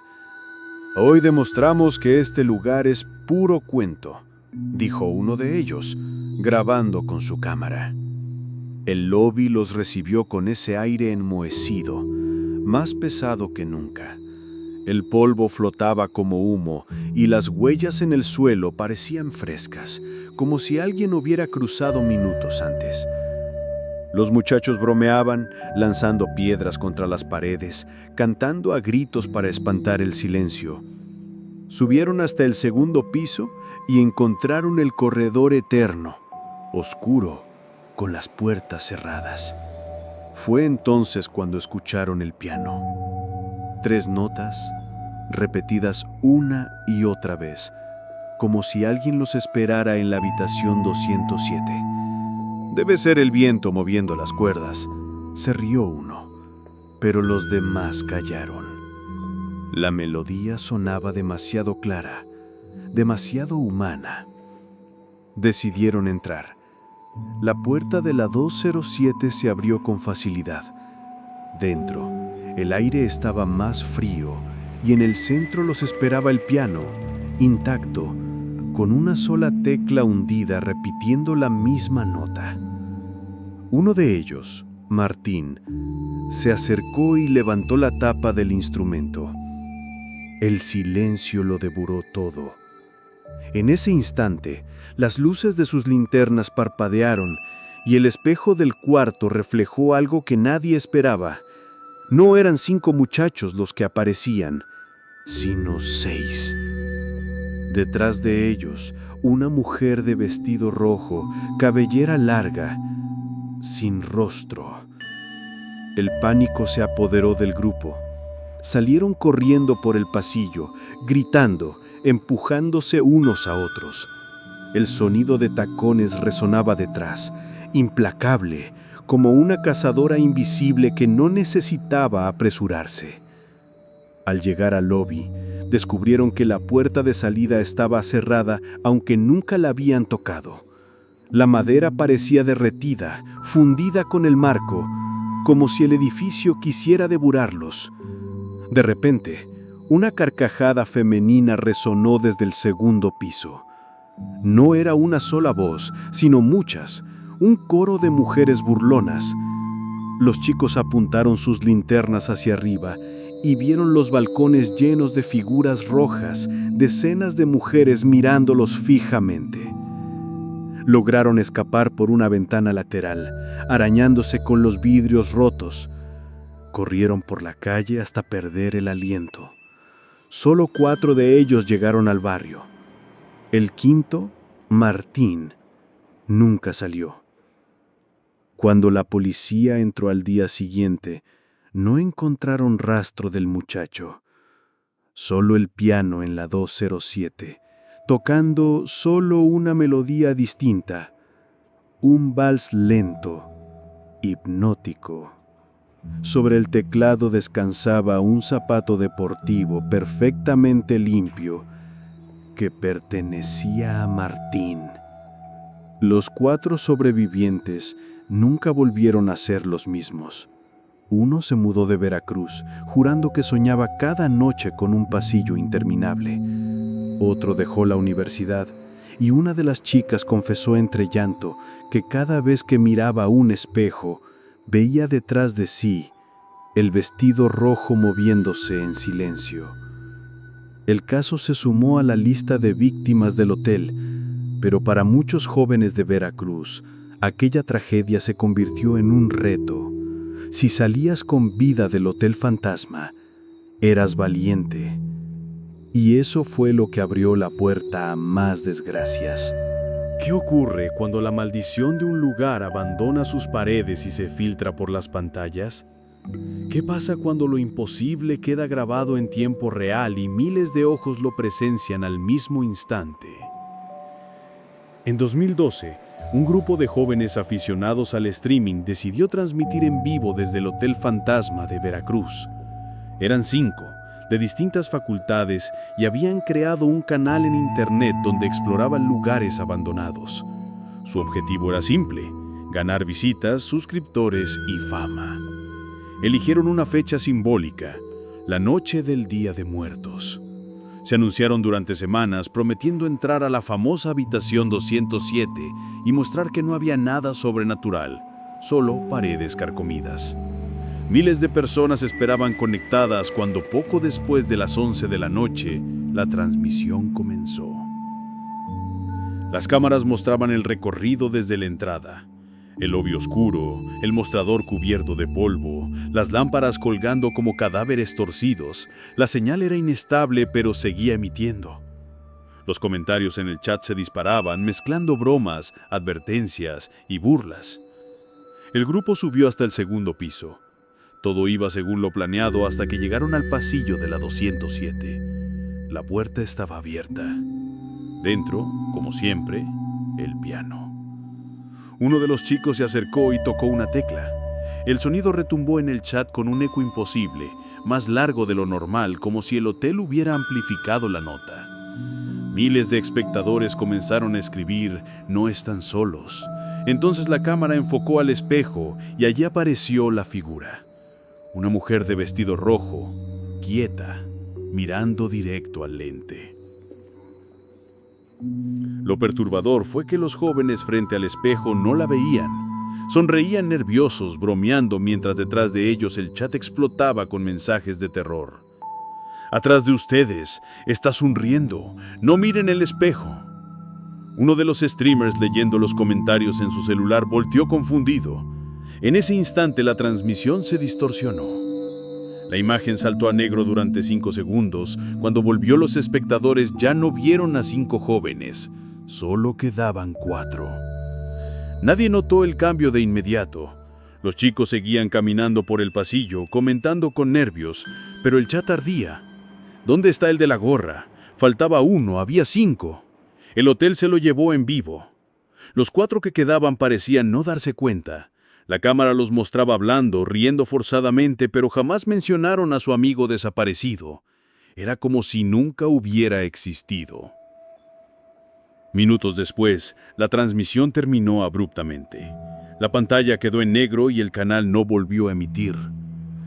«Hoy demostramos que este lugar es puro cuento», dijo uno de ellos, grabando con su cámara. El lobby los recibió con ese aire enmohecido, más pesado que nunca. El polvo flotaba como humo y las huellas en el suelo parecían frescas, como si alguien hubiera cruzado minutos antes. Los muchachos bromeaban, lanzando piedras contra las paredes, cantando a gritos para espantar el silencio. Subieron hasta el segundo piso y encontraron el corredor eterno, oscuro, con las puertas cerradas. Fue entonces cuando escucharon el piano. 3 notas, repetidas una y otra vez, como si alguien los esperara en la habitación 207. «Debe ser el viento moviendo las cuerdas», se rió uno, pero los demás callaron. La melodía sonaba demasiado clara, demasiado humana. Decidieron entrar. La puerta de la 207 se abrió con facilidad. Dentro, el aire estaba más frío y en el centro los esperaba el piano, intacto, con una sola tecla hundida repitiendo la misma nota. Uno de ellos, Martín, se acercó y levantó la tapa del instrumento. El silencio lo devoró todo. En ese instante, las luces de sus linternas parpadearon y el espejo del cuarto reflejó algo que nadie esperaba. No eran 5 muchachos los que aparecían, sino 6. Detrás de ellos, una mujer de vestido rojo, cabellera larga, sin rostro. El pánico se apoderó del grupo. Salieron corriendo por el pasillo, gritando, empujándose unos a otros. El sonido de tacones resonaba detrás, implacable, como una cazadora invisible que no necesitaba apresurarse. Al llegar al lobby, descubrieron que la puerta de salida estaba cerrada, aunque nunca la habían tocado. La madera parecía derretida, fundida con el marco, como si el edificio quisiera devorarlos. De repente, una carcajada femenina resonó desde el segundo piso. No era una sola voz, sino muchas, un coro de mujeres burlonas. Los chicos apuntaron sus linternas hacia arriba y vieron los balcones llenos de figuras rojas, decenas de mujeres mirándolos fijamente. Lograron escapar por una ventana lateral, arañándose con los vidrios rotos. Corrieron por la calle hasta perder el aliento. Solo 4 de ellos llegaron al barrio. El quinto, Martín, nunca salió. Cuando la policía entró al día siguiente, no encontraron rastro del muchacho. Solo el piano en la 207, tocando solo una melodía distinta, un vals lento, hipnótico. Sobre el teclado descansaba un zapato deportivo perfectamente limpio que pertenecía a Martín. Los 4 sobrevivientes nunca volvieron a ser los mismos. Uno se mudó de Veracruz, jurando que soñaba cada noche con un pasillo interminable. Otro dejó la universidad y una de las chicas confesó entre llanto que cada vez que miraba un espejo, veía detrás de sí el vestido rojo moviéndose en silencio. El caso se sumó a la lista de víctimas del hotel, pero para muchos jóvenes de Veracruz, aquella tragedia se convirtió en un reto. Si salías con vida del Hotel Fantasma, eras valiente. Y eso fue lo que abrió la puerta a más desgracias. ¿Qué ocurre cuando la maldición de un lugar abandona sus paredes y se filtra por las pantallas? ¿Qué pasa cuando lo imposible queda grabado en tiempo real y miles de ojos lo presencian al mismo instante? En 2012, un grupo de jóvenes aficionados al streaming decidió transmitir en vivo desde el Hotel Fantasma de Veracruz. Eran 5, de distintas facultades, y habían creado un canal en internet donde exploraban lugares abandonados. Su objetivo era simple: ganar visitas, suscriptores y fama. Eligieron una fecha simbólica, la noche del Día de Muertos. Se anunciaron durante semanas prometiendo entrar a la famosa habitación 207 y mostrar que no había nada sobrenatural, solo paredes carcomidas. Miles de personas esperaban conectadas cuando poco después de las 11 de la noche, la transmisión comenzó. Las cámaras mostraban el recorrido desde la entrada. El lobby oscuro, el mostrador cubierto de polvo, las lámparas colgando como cadáveres torcidos. La señal era inestable, pero seguía emitiendo. Los comentarios en el chat se disparaban, mezclando bromas, advertencias y burlas. El grupo subió hasta el segundo piso. Todo iba según lo planeado hasta que llegaron al pasillo de la 207. La puerta estaba abierta. Dentro, como siempre, el piano. Uno de los chicos se acercó y tocó una tecla. El sonido retumbó en el chat con un eco imposible, más largo de lo normal, como si el hotel hubiera amplificado la nota. Miles de espectadores comenzaron a escribir: "No están solos". Entonces la cámara enfocó al espejo y allí apareció la figura. Una mujer de vestido rojo, quieta, mirando directo al lente. Lo perturbador fue que los jóvenes frente al espejo no la veían. Sonreían nerviosos, bromeando, mientras detrás de ellos el chat explotaba con mensajes de terror. "Atrás de ustedes, está sonriendo, no miren el espejo". Uno de los streamers, leyendo los comentarios en su celular, volteó confundido. En ese instante la transmisión se distorsionó. La imagen saltó a negro durante 5 segundos. Cuando volvió, los espectadores ya no vieron a 5 jóvenes, solo quedaban 4. Nadie notó el cambio de inmediato. Los chicos seguían caminando por el pasillo, comentando con nervios, pero el chat ardía. ¿Dónde está el de la gorra? Faltaba uno, había 5. El hotel se lo llevó en vivo. Los 4 que quedaban parecían no darse cuenta. La cámara los mostraba hablando, riendo forzadamente, pero jamás mencionaron a su amigo desaparecido. Era como si nunca hubiera existido. Minutos después, la transmisión terminó abruptamente. La pantalla quedó en negro y el canal no volvió a emitir.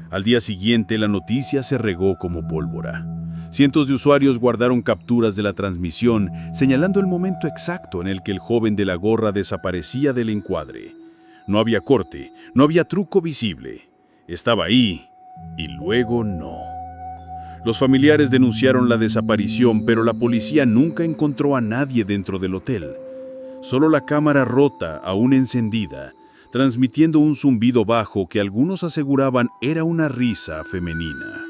Al día siguiente, la noticia se regó como pólvora. Cientos de usuarios guardaron capturas de la transmisión, señalando el momento exacto en el que el joven de la gorra desaparecía del encuadre. No había corte, no había truco visible. Estaba ahí, y luego no. Los familiares denunciaron la desaparición, pero la policía nunca encontró a nadie dentro del hotel. Solo la cámara rota, aún encendida, transmitiendo un zumbido bajo que algunos aseguraban era una risa femenina.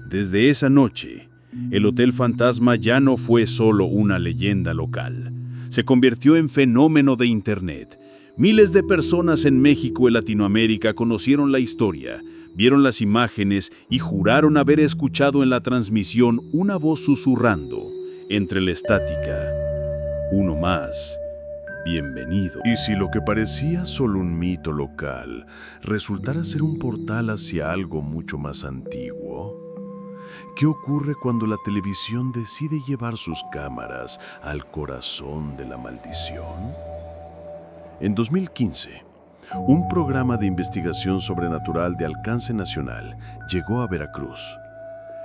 Desde esa noche, el Hotel Fantasma ya no fue solo una leyenda local. Se convirtió en fenómeno de Internet. Miles de personas en México y Latinoamérica conocieron la historia, vieron las imágenes y juraron haber escuchado en la transmisión una voz susurrando entre la estática: "Uno más, bienvenido". ¿Y si lo que parecía solo un mito local resultara ser un portal hacia algo mucho más antiguo? ¿Qué ocurre cuando la televisión decide llevar sus cámaras al corazón de la maldición? En 2015, un programa de investigación sobrenatural de alcance nacional llegó a Veracruz.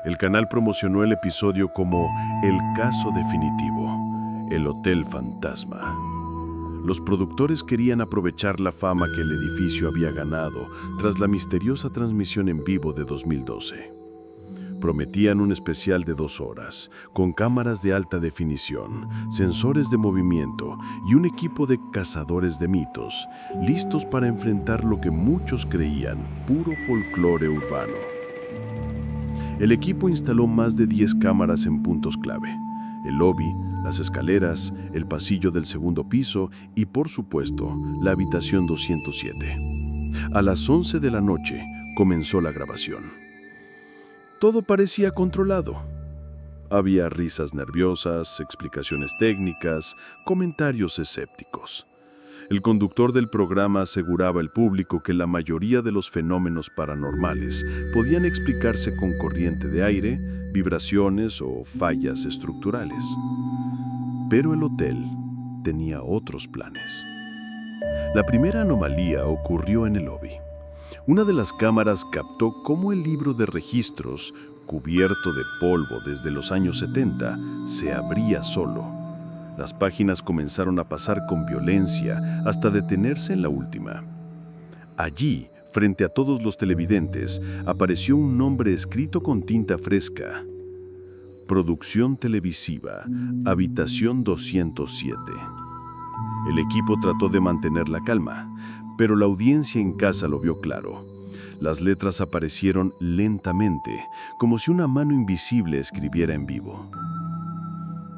El canal promocionó el episodio como El Caso Definitivo, el Hotel Fantasma. Los productores querían aprovechar la fama que el edificio había ganado tras la misteriosa transmisión en vivo de 2012. Prometían un especial de 2 horas, con cámaras de alta definición, sensores de movimiento y un equipo de cazadores de mitos, listos para enfrentar lo que muchos creían puro folclore urbano. El equipo instaló más de 10 cámaras en puntos clave: el lobby, las escaleras, el pasillo del segundo piso y, por supuesto, la habitación 207. A las 11 de la noche comenzó la grabación. Todo parecía controlado. Había risas nerviosas, explicaciones técnicas, comentarios escépticos. El conductor del programa aseguraba al público que la mayoría de los fenómenos paranormales podían explicarse con corriente de aire, vibraciones o fallas estructurales. Pero el hotel tenía otros planes. La primera anomalía ocurrió en el lobby. Una de las cámaras captó cómo el libro de registros, cubierto de polvo desde los años 70, se abría solo. Las páginas comenzaron a pasar con violencia hasta detenerse en la última. Allí, frente a todos los televidentes, apareció un nombre escrito con tinta fresca. Producción televisiva, habitación 207. El equipo trató de mantener la calma, pero la audiencia en casa lo vio claro. Las letras aparecieron lentamente, como si una mano invisible escribiera en vivo.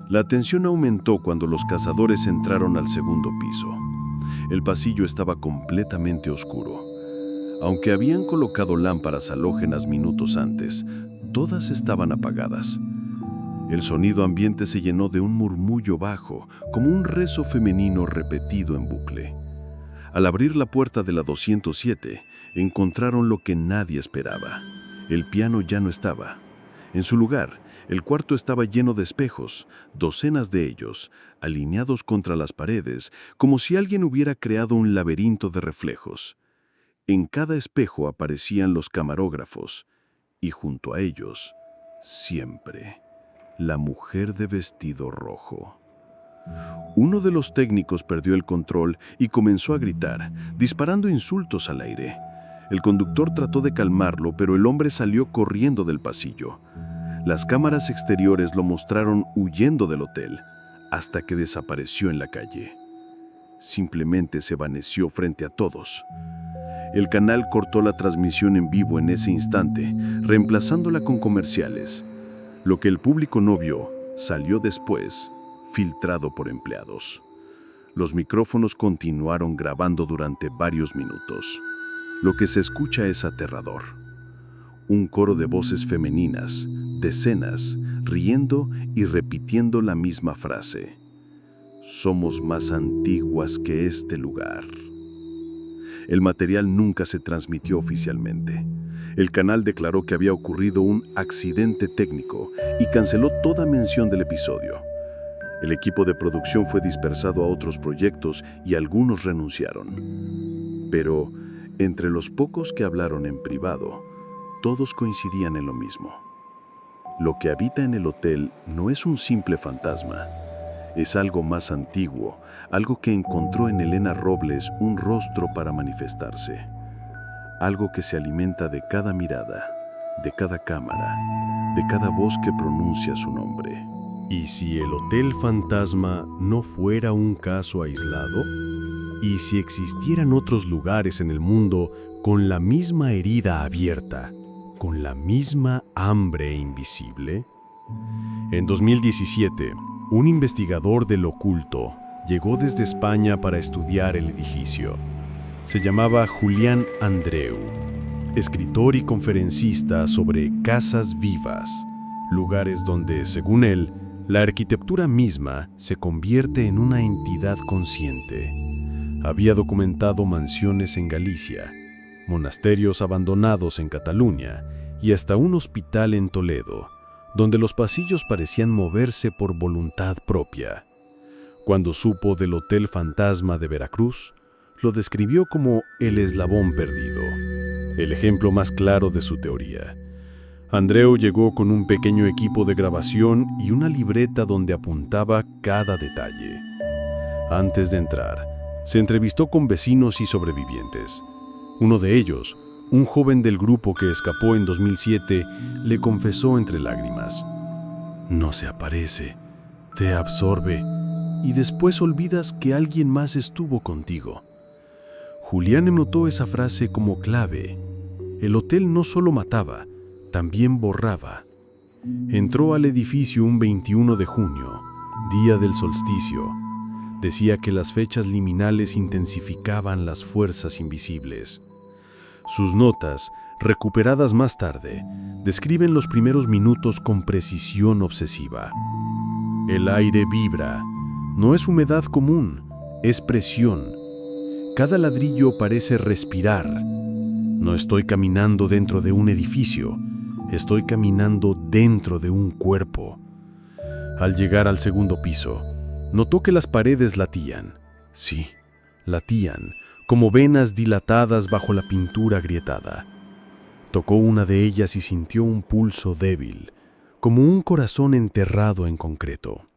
La tensión aumentó cuando los cazadores entraron al segundo piso. El pasillo estaba completamente oscuro. Aunque habían colocado lámparas halógenas minutos antes, todas estaban apagadas. El sonido ambiente se llenó de un murmullo bajo, como un rezo femenino repetido en bucle. Al abrir la puerta de la 207, encontraron lo que nadie esperaba. El piano ya no estaba. En su lugar, el cuarto estaba lleno de espejos, docenas de ellos, alineados contra las paredes, como si alguien hubiera creado un laberinto de reflejos. En cada espejo aparecían los camarógrafos, y junto a ellos, siempre, la mujer de vestido rojo. Uno de los técnicos perdió el control y comenzó a gritar, disparando insultos al aire. El conductor trató de calmarlo, pero el hombre salió corriendo del pasillo. Las cámaras exteriores lo mostraron huyendo del hotel, hasta que desapareció en la calle. Simplemente se vaneció frente a todos. El canal cortó la transmisión en vivo en ese instante, reemplazándola con comerciales. Lo que el público no vio salió después, filtrado por empleados. Los micrófonos continuaron grabando durante varios minutos. Lo que se escucha es aterrador. Un coro de voces femeninas, decenas, riendo y repitiendo la misma frase. Somos más antiguas que este lugar. El material nunca se transmitió oficialmente. El canal declaró que había ocurrido un accidente técnico y canceló toda mención del episodio. El equipo de producción fue dispersado a otros proyectos y algunos renunciaron. Pero, entre los pocos que hablaron en privado, todos coincidían en lo mismo. Lo que habita en el hotel no es un simple fantasma. Es algo más antiguo, algo que encontró en Elena Robles un rostro para manifestarse. Algo que se alimenta de cada mirada, de cada cámara, de cada voz que pronuncia su nombre. ¿Y si el Hotel Fantasma no fuera un caso aislado? ¿Y si existieran otros lugares en el mundo con la misma herida abierta, con la misma hambre invisible? En 2017, un investigador del oculto llegó desde España para estudiar el edificio. Se llamaba Julián Andreu, escritor y conferencista sobre casas vivas, lugares donde, según él, la arquitectura misma se convierte en una entidad consciente. Había documentado mansiones en Galicia, monasterios abandonados en Cataluña y hasta un hospital en Toledo, donde los pasillos parecían moverse por voluntad propia. Cuando supo del Hotel Fantasma de Veracruz, lo describió como el eslabón perdido, el ejemplo más claro de su teoría. Andreu llegó con un pequeño equipo de grabación y una libreta donde apuntaba cada detalle. Antes de entrar, se entrevistó con vecinos y sobrevivientes. Uno de ellos, un joven del grupo que escapó en 2007, le confesó entre lágrimas: no se aparece, te absorbe y después olvidas que alguien más estuvo contigo. Julián notó esa frase como clave. El hotel no solo mataba, también borraba. Entró al edificio un 21 de junio, día del solsticio. Decía que las fechas liminales intensificaban las fuerzas invisibles. Sus notas, recuperadas más tarde, describen los primeros minutos con precisión obsesiva. El aire vibra. No es humedad común, es presión. Cada ladrillo parece respirar. No estoy caminando dentro de un edificio, estoy caminando dentro de un cuerpo. Al llegar al segundo piso, notó que las paredes latían. Sí, latían, como venas dilatadas bajo la pintura agrietada. Tocó una de ellas y sintió un pulso débil, como un corazón enterrado en concreto.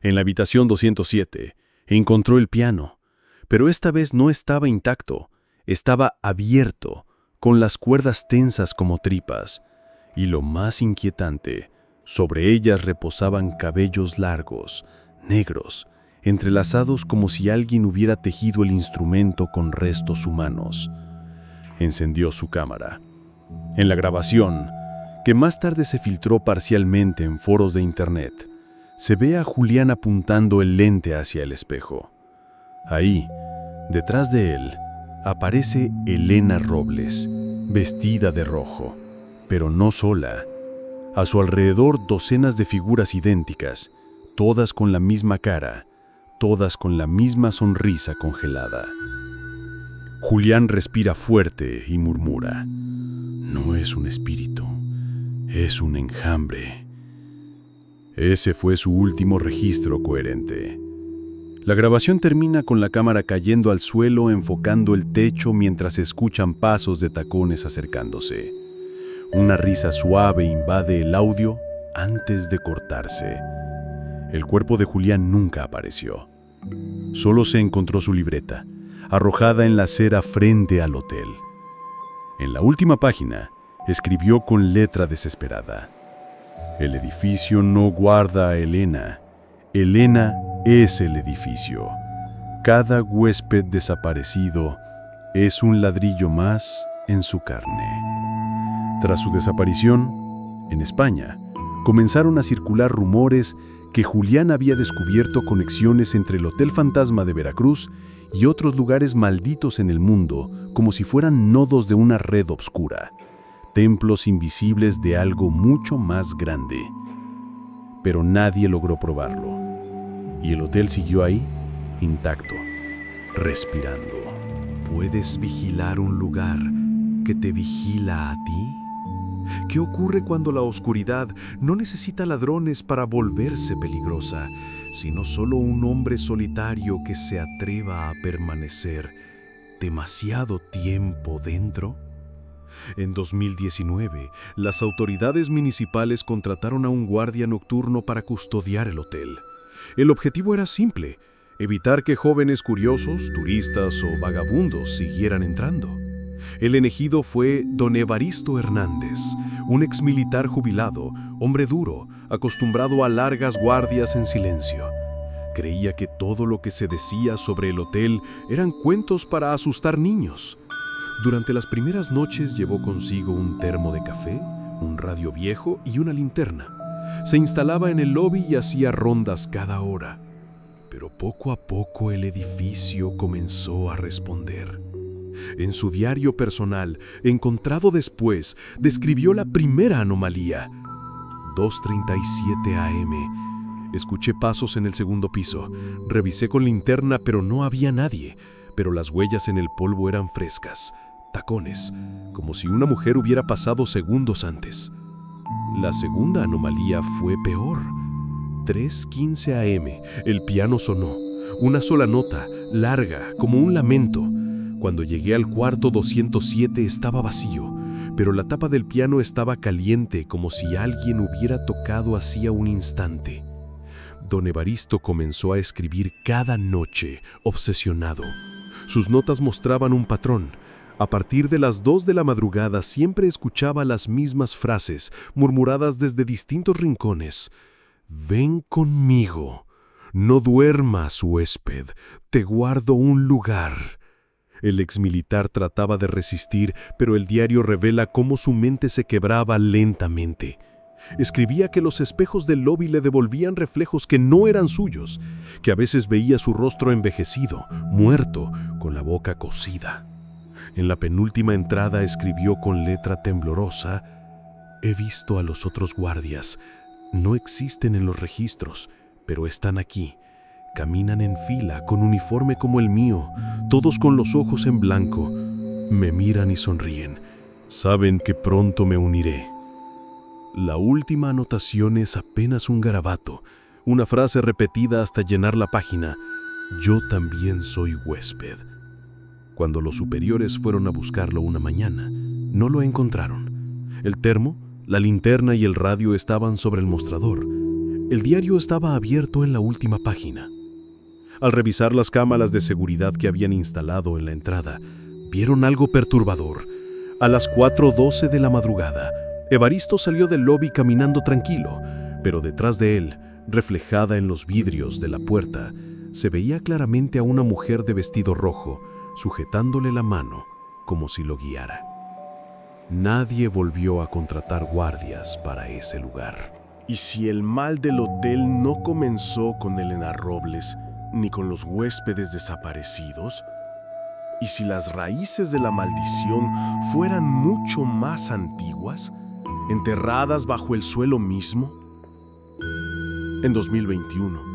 En la habitación 207 encontró el piano, pero esta vez no estaba intacto, estaba abierto, con las cuerdas tensas como tripas, y lo más inquietante, sobre ellas reposaban cabellos largos, negros, entrelazados como si alguien hubiera tejido el instrumento con restos humanos. Encendió su cámara. En la grabación, que más tarde se filtró parcialmente en foros de internet, se ve a Julián apuntando el lente hacia el espejo. Ahí, detrás de él, aparece Elena Robles, vestida de rojo, pero no sola. A su alrededor docenas de figuras idénticas, todas con la misma cara, todas con la misma sonrisa congelada. Julián respira fuerte y murmura: no es un espíritu, es un enjambre. Ese fue su último registro coherente. La grabación termina con la cámara cayendo al suelo, enfocando el techo mientras se escuchan pasos de tacones acercándose. Una risa suave invade el audio antes de cortarse. El cuerpo de Julián nunca apareció. Solo se encontró su libreta, arrojada en la acera frente al hotel. En la última página, escribió con letra desesperada: el edificio no guarda a Elena. Elena es el edificio. Cada huésped desaparecido es un ladrillo más en su carne. Tras su desaparición, en España, comenzaron a circular rumores que Julián había descubierto conexiones entre el Hotel Fantasma de Veracruz y otros lugares malditos en el mundo, como si fueran nodos de una red oscura, templos invisibles de algo mucho más grande. Pero nadie logró probarlo, y el hotel siguió ahí, intacto, respirando. ¿Puedes vigilar un lugar que te vigila a ti? ¿Qué ocurre cuando la oscuridad no necesita ladrones para volverse peligrosa, sino solo un hombre solitario que se atreva a permanecer demasiado tiempo dentro? En 2019, las autoridades municipales contrataron a un guardia nocturno para custodiar el hotel. El objetivo era simple: evitar que jóvenes curiosos, turistas o vagabundos siguieran entrando. El elegido fue don Evaristo Hernández, un exmilitar jubilado, hombre duro, acostumbrado a largas guardias en silencio. Creía que todo lo que se decía sobre el hotel eran cuentos para asustar niños. Durante las primeras noches llevó consigo un termo de café, un radio viejo y una linterna. Se instalaba en el lobby y hacía rondas cada hora. Pero poco a poco el edificio comenzó a responder. En su diario personal, encontrado después, describió la primera anomalía. 2:37 AM. Escuché pasos en el segundo piso. Revisé con linterna, pero no había nadie. Pero las huellas en el polvo eran frescas. Tacones, como si una mujer hubiera pasado segundos antes. La segunda anomalía fue peor. 3:15 AM. El piano sonó. Una sola nota, larga, como un lamento. Cuando llegué al cuarto 207 estaba vacío, pero la tapa del piano estaba caliente, como si alguien hubiera tocado hacía un instante. Don Evaristo comenzó a escribir cada noche, obsesionado. Sus notas mostraban un patrón. A partir de las 2 de la madrugada siempre escuchaba las mismas frases, murmuradas desde distintos rincones. «Ven conmigo. No duermas, huésped. Te guardo un lugar». El exmilitar trataba de resistir, pero el diario revela cómo su mente se quebraba lentamente. Escribía que los espejos del lobby le devolvían reflejos que no eran suyos, que a veces veía su rostro envejecido, muerto, con la boca cocida. En la penúltima entrada escribió con letra temblorosa: «He visto a los otros guardias. No existen en los registros, pero están aquí. Caminan en fila, con uniforme como el mío, todos con los ojos en blanco. Me miran y sonríen. Saben que pronto me uniré». La última anotación es apenas un garabato, una frase repetida hasta llenar la página: «Yo también soy huésped». Cuando los superiores fueron a buscarlo una mañana, no lo encontraron. El termo, la linterna y el radio estaban sobre el mostrador. El diario estaba abierto en la última página. Al revisar las cámaras de seguridad que habían instalado en la entrada, vieron algo perturbador. A las 4:12 de la madrugada, Evaristo salió del lobby caminando tranquilo, pero detrás de él, reflejada en los vidrios de la puerta, se veía claramente a una mujer de vestido rojo, sujetándole la mano como si lo guiara. Nadie volvió a contratar guardias para ese lugar. ¿Y si el mal del hotel no comenzó con Elena Robles, ni con los huéspedes desaparecidos? ¿Y si las raíces de la maldición fueran mucho más antiguas, enterradas bajo el suelo mismo? En 2021,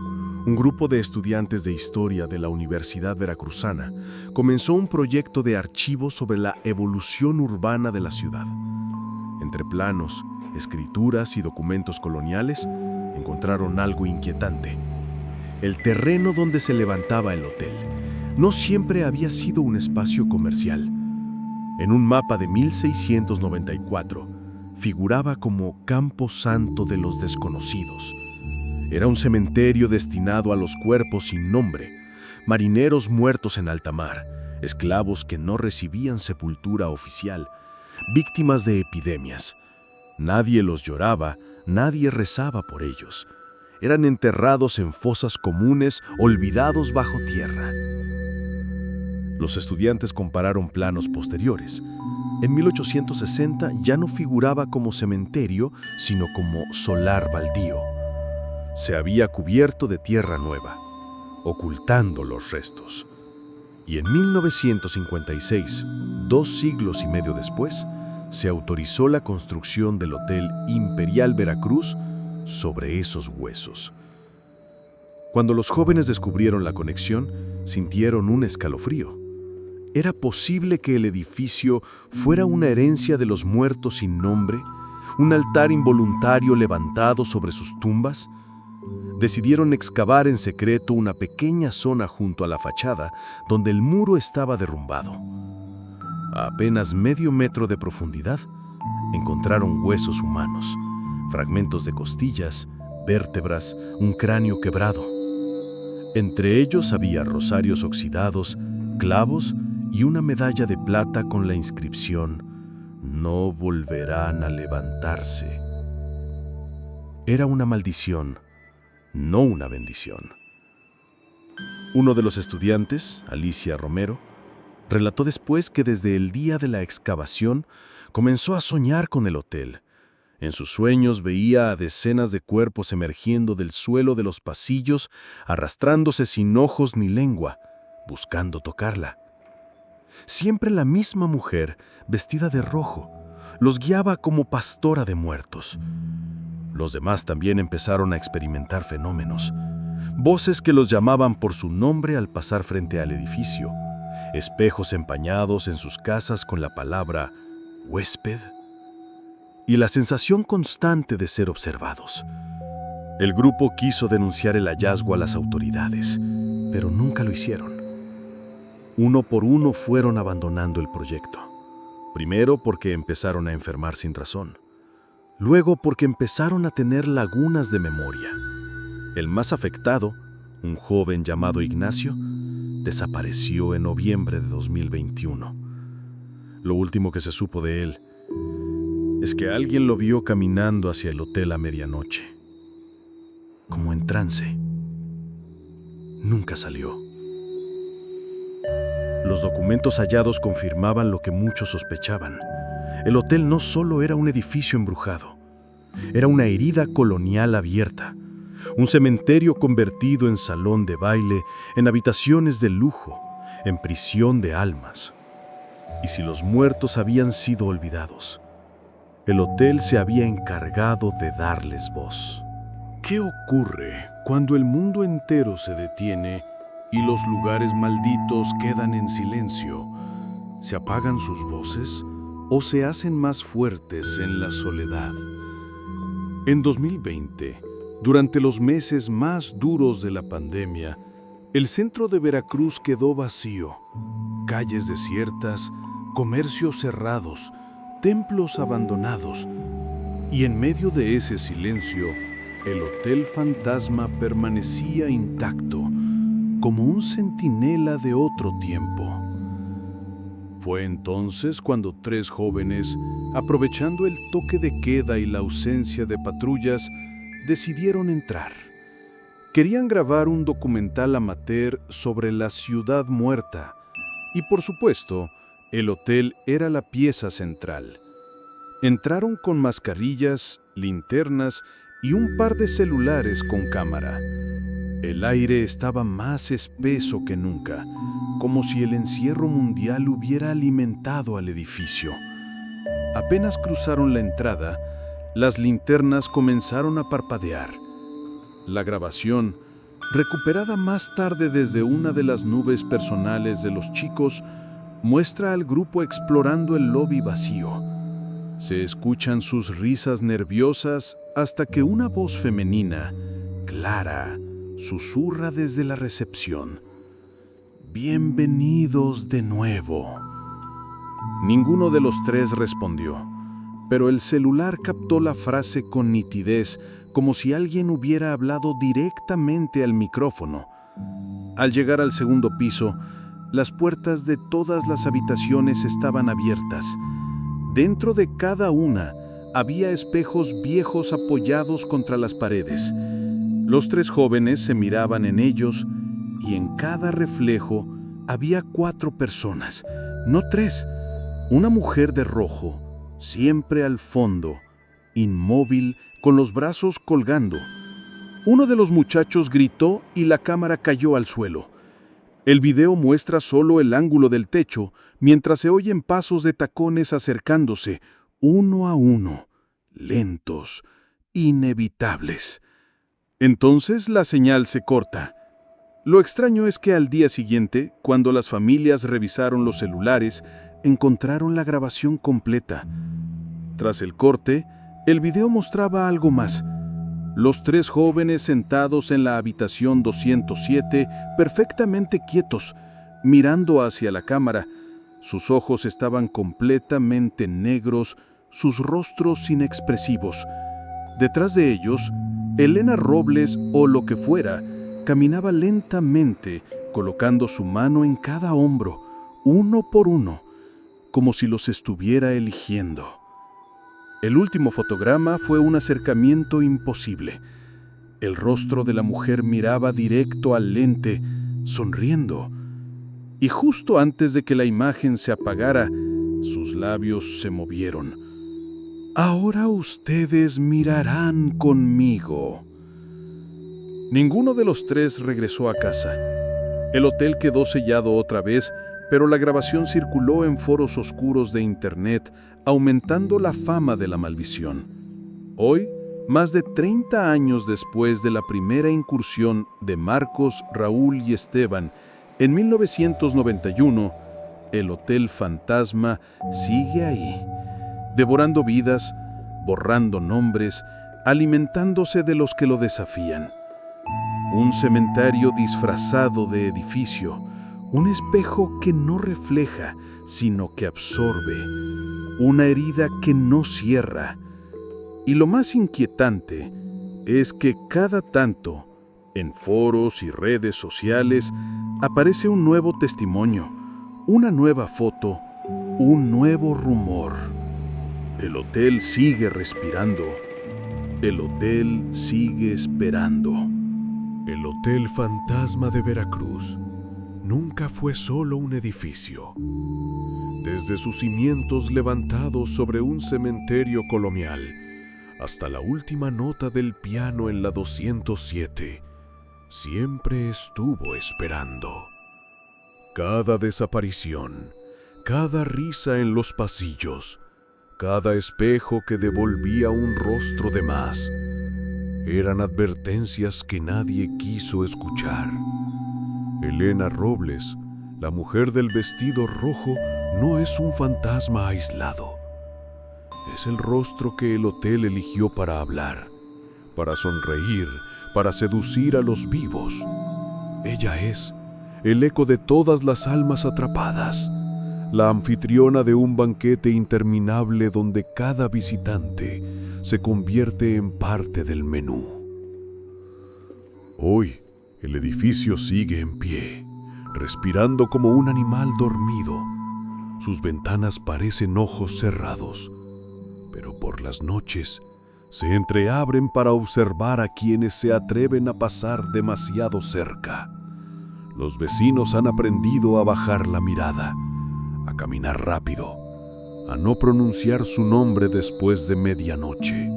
un grupo de estudiantes de historia de la Universidad Veracruzana comenzó un proyecto de archivo sobre la evolución urbana de la ciudad. Entre planos, escrituras y documentos coloniales, encontraron algo inquietante. El terreno donde se levantaba el hotel no siempre había sido un espacio comercial. En un mapa de 1694, figuraba como Campo Santo de los Desconocidos. Era un cementerio destinado a los cuerpos sin nombre, marineros muertos en alta mar, esclavos que no recibían sepultura oficial, víctimas de epidemias. Nadie los lloraba, nadie rezaba por ellos. Eran enterrados en fosas comunes, olvidados bajo tierra. Los estudiantes compararon planos posteriores. En 1860 ya no figuraba como cementerio, sino como solar baldío. Se había cubierto de tierra nueva, ocultando los restos. Y en 1956, 2 siglos y medio después, se autorizó la construcción del Hotel Imperial Veracruz sobre esos huesos. Cuando los jóvenes descubrieron la conexión, sintieron un escalofrío. ¿Era posible que el edificio fuera una herencia de los muertos sin nombre? ¿Un altar involuntario levantado sobre sus tumbas? Decidieron excavar en secreto una pequeña zona junto a la fachada, donde el muro estaba derrumbado. A apenas medio metro de profundidad, encontraron huesos humanos, fragmentos de costillas, vértebras, un cráneo quebrado. Entre ellos había rosarios oxidados, clavos y una medalla de plata con la inscripción: «No volverán a levantarse». Era una maldición, no una bendición. Uno de los estudiantes, Alicia Romero, relató después que desde el día de la excavación comenzó a soñar con el hotel. En sus sueños veía a decenas de cuerpos emergiendo del suelo de los pasillos, arrastrándose sin ojos ni lengua, buscando tocarla. Siempre la misma mujer, vestida de rojo, los guiaba como pastora de muertos. Los demás también empezaron a experimentar fenómenos. Voces que los llamaban por su nombre al pasar frente al edificio. Espejos empañados en sus casas con la palabra «huésped». Y la sensación constante de ser observados. El grupo quiso denunciar el hallazgo a las autoridades, pero nunca lo hicieron. Uno por uno fueron abandonando el proyecto. Primero porque empezaron a enfermar sin razón. Luego porque empezaron a tener lagunas de memoria. El más afectado, un joven llamado Ignacio, desapareció en noviembre de 2021. Lo último que se supo de él es que alguien lo vio caminando hacia el hotel a medianoche, como en trance. Nunca salió. Los documentos hallados confirmaban lo que muchos sospechaban. El hotel no solo era un edificio embrujado, era una herida colonial abierta, un cementerio convertido en salón de baile, en habitaciones de lujo, en prisión de almas. ¿Y si los muertos habían sido olvidados? El hotel se había encargado de darles voz. ¿Qué ocurre cuando el mundo entero se detiene y los lugares malditos quedan en silencio? ¿Se apagan sus voces o se hacen más fuertes en la soledad? En 2020, durante los meses más duros de la pandemia, el centro de Veracruz quedó vacío. Calles desiertas, comercios cerrados, templos abandonados. Y en medio de ese silencio, el Hotel Fantasma permanecía intacto, como un centinela de otro tiempo. Fue entonces cuando 3 jóvenes, aprovechando el toque de queda y la ausencia de patrullas, decidieron entrar. Querían grabar un documental amateur sobre la ciudad muerta, y por supuesto, el hotel era la pieza central. Entraron con mascarillas, linternas y un par de celulares con cámara. El aire estaba más espeso que nunca, como si el encierro mundial hubiera alimentado al edificio. Apenas cruzaron la entrada, las linternas comenzaron a parpadear. La grabación, recuperada más tarde desde una de las nubes personales de los chicos, muestra al grupo explorando el lobby vacío. Se escuchan sus risas nerviosas hasta que una voz femenina, clara, susurra desde la recepción: «Bienvenidos de nuevo». Ninguno de los 3 respondió, pero el celular captó la frase con nitidez, como si alguien hubiera hablado directamente al micrófono. Al llegar al segundo piso, las puertas de todas las habitaciones estaban abiertas. Dentro de cada una había espejos viejos apoyados contra las paredes. Los 3 jóvenes se miraban en ellos y en cada reflejo había 4 personas, no 3. Una mujer de rojo, siempre al fondo, inmóvil, con los brazos colgando. Uno de los muchachos gritó y la cámara cayó al suelo. El video muestra solo el ángulo del techo, mientras se oyen pasos de tacones acercándose, uno a uno, lentos, inevitables. Entonces la señal se corta. Lo extraño es que al día siguiente, cuando las familias revisaron los celulares, encontraron la grabación completa. Tras el corte, el video mostraba algo más. Los 3 jóvenes sentados en la habitación 207, perfectamente quietos, mirando hacia la cámara. Sus ojos estaban completamente negros, sus rostros inexpresivos. Detrás de ellos, Elena Robles, o lo que fuera, caminaba lentamente, colocando su mano en cada hombro, uno por uno, como si los estuviera eligiendo. El último fotograma fue un acercamiento imposible. El rostro de la mujer miraba directo al lente, sonriendo. Y justo antes de que la imagen se apagara, sus labios se movieron. «Ahora ustedes mirarán conmigo». Ninguno de los 3 regresó a casa. El hotel quedó sellado otra vez, pero la grabación circuló en foros oscuros de Internet, aumentando la fama de la maldición. Hoy, más de 30 años después de la primera incursión de Marcos, Raúl y Esteban, en 1991, el Hotel Fantasma sigue ahí, devorando vidas, borrando nombres, alimentándose de los que lo desafían. Un cementerio disfrazado de edificio, un espejo que no refleja, sino que absorbe, una herida que no cierra. Y lo más inquietante es que cada tanto, en foros y redes sociales, aparece un nuevo testimonio, una nueva foto, un nuevo rumor. El hotel sigue respirando. El hotel sigue esperando. El Hotel Fantasma de Veracruz nunca fue solo un edificio. Desde sus cimientos levantados sobre un cementerio colonial hasta la última nota del piano en la 207, siempre estuvo esperando. Cada desaparición, cada risa en los pasillos, cada espejo que devolvía un rostro de más, eran advertencias que nadie quiso escuchar. Elena Robles, la mujer del vestido rojo, no es un fantasma aislado. Es el rostro que el hotel eligió para hablar, para sonreír, para seducir a los vivos. Ella es el eco de todas las almas atrapadas, la anfitriona de un banquete interminable donde cada visitante se convierte en parte del menú. Hoy, el edificio sigue en pie, respirando como un animal dormido. Sus ventanas parecen ojos cerrados, pero por las noches se entreabren para observar a quienes se atreven a pasar demasiado cerca. Los vecinos han aprendido a bajar la mirada, a caminar rápido, a no pronunciar su nombre después de medianoche,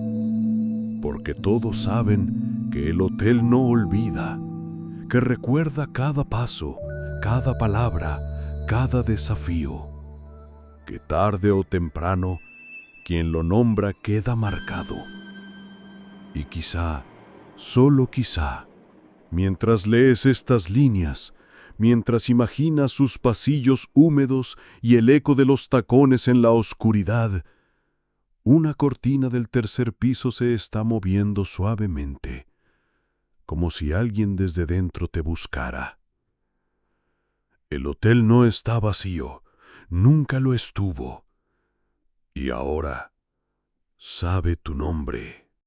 porque todos saben que el hotel no olvida, que recuerda cada paso, cada palabra, cada desafío, que tarde o temprano quien lo nombra queda marcado. Y quizá, solo quizá, mientras lees estas líneas, mientras imaginas sus pasillos húmedos y el eco de los tacones en la oscuridad, una cortina del tercer piso se está moviendo suavemente, como si alguien desde dentro te buscara. El hotel no está vacío, nunca lo estuvo, y ahora sabe tu nombre.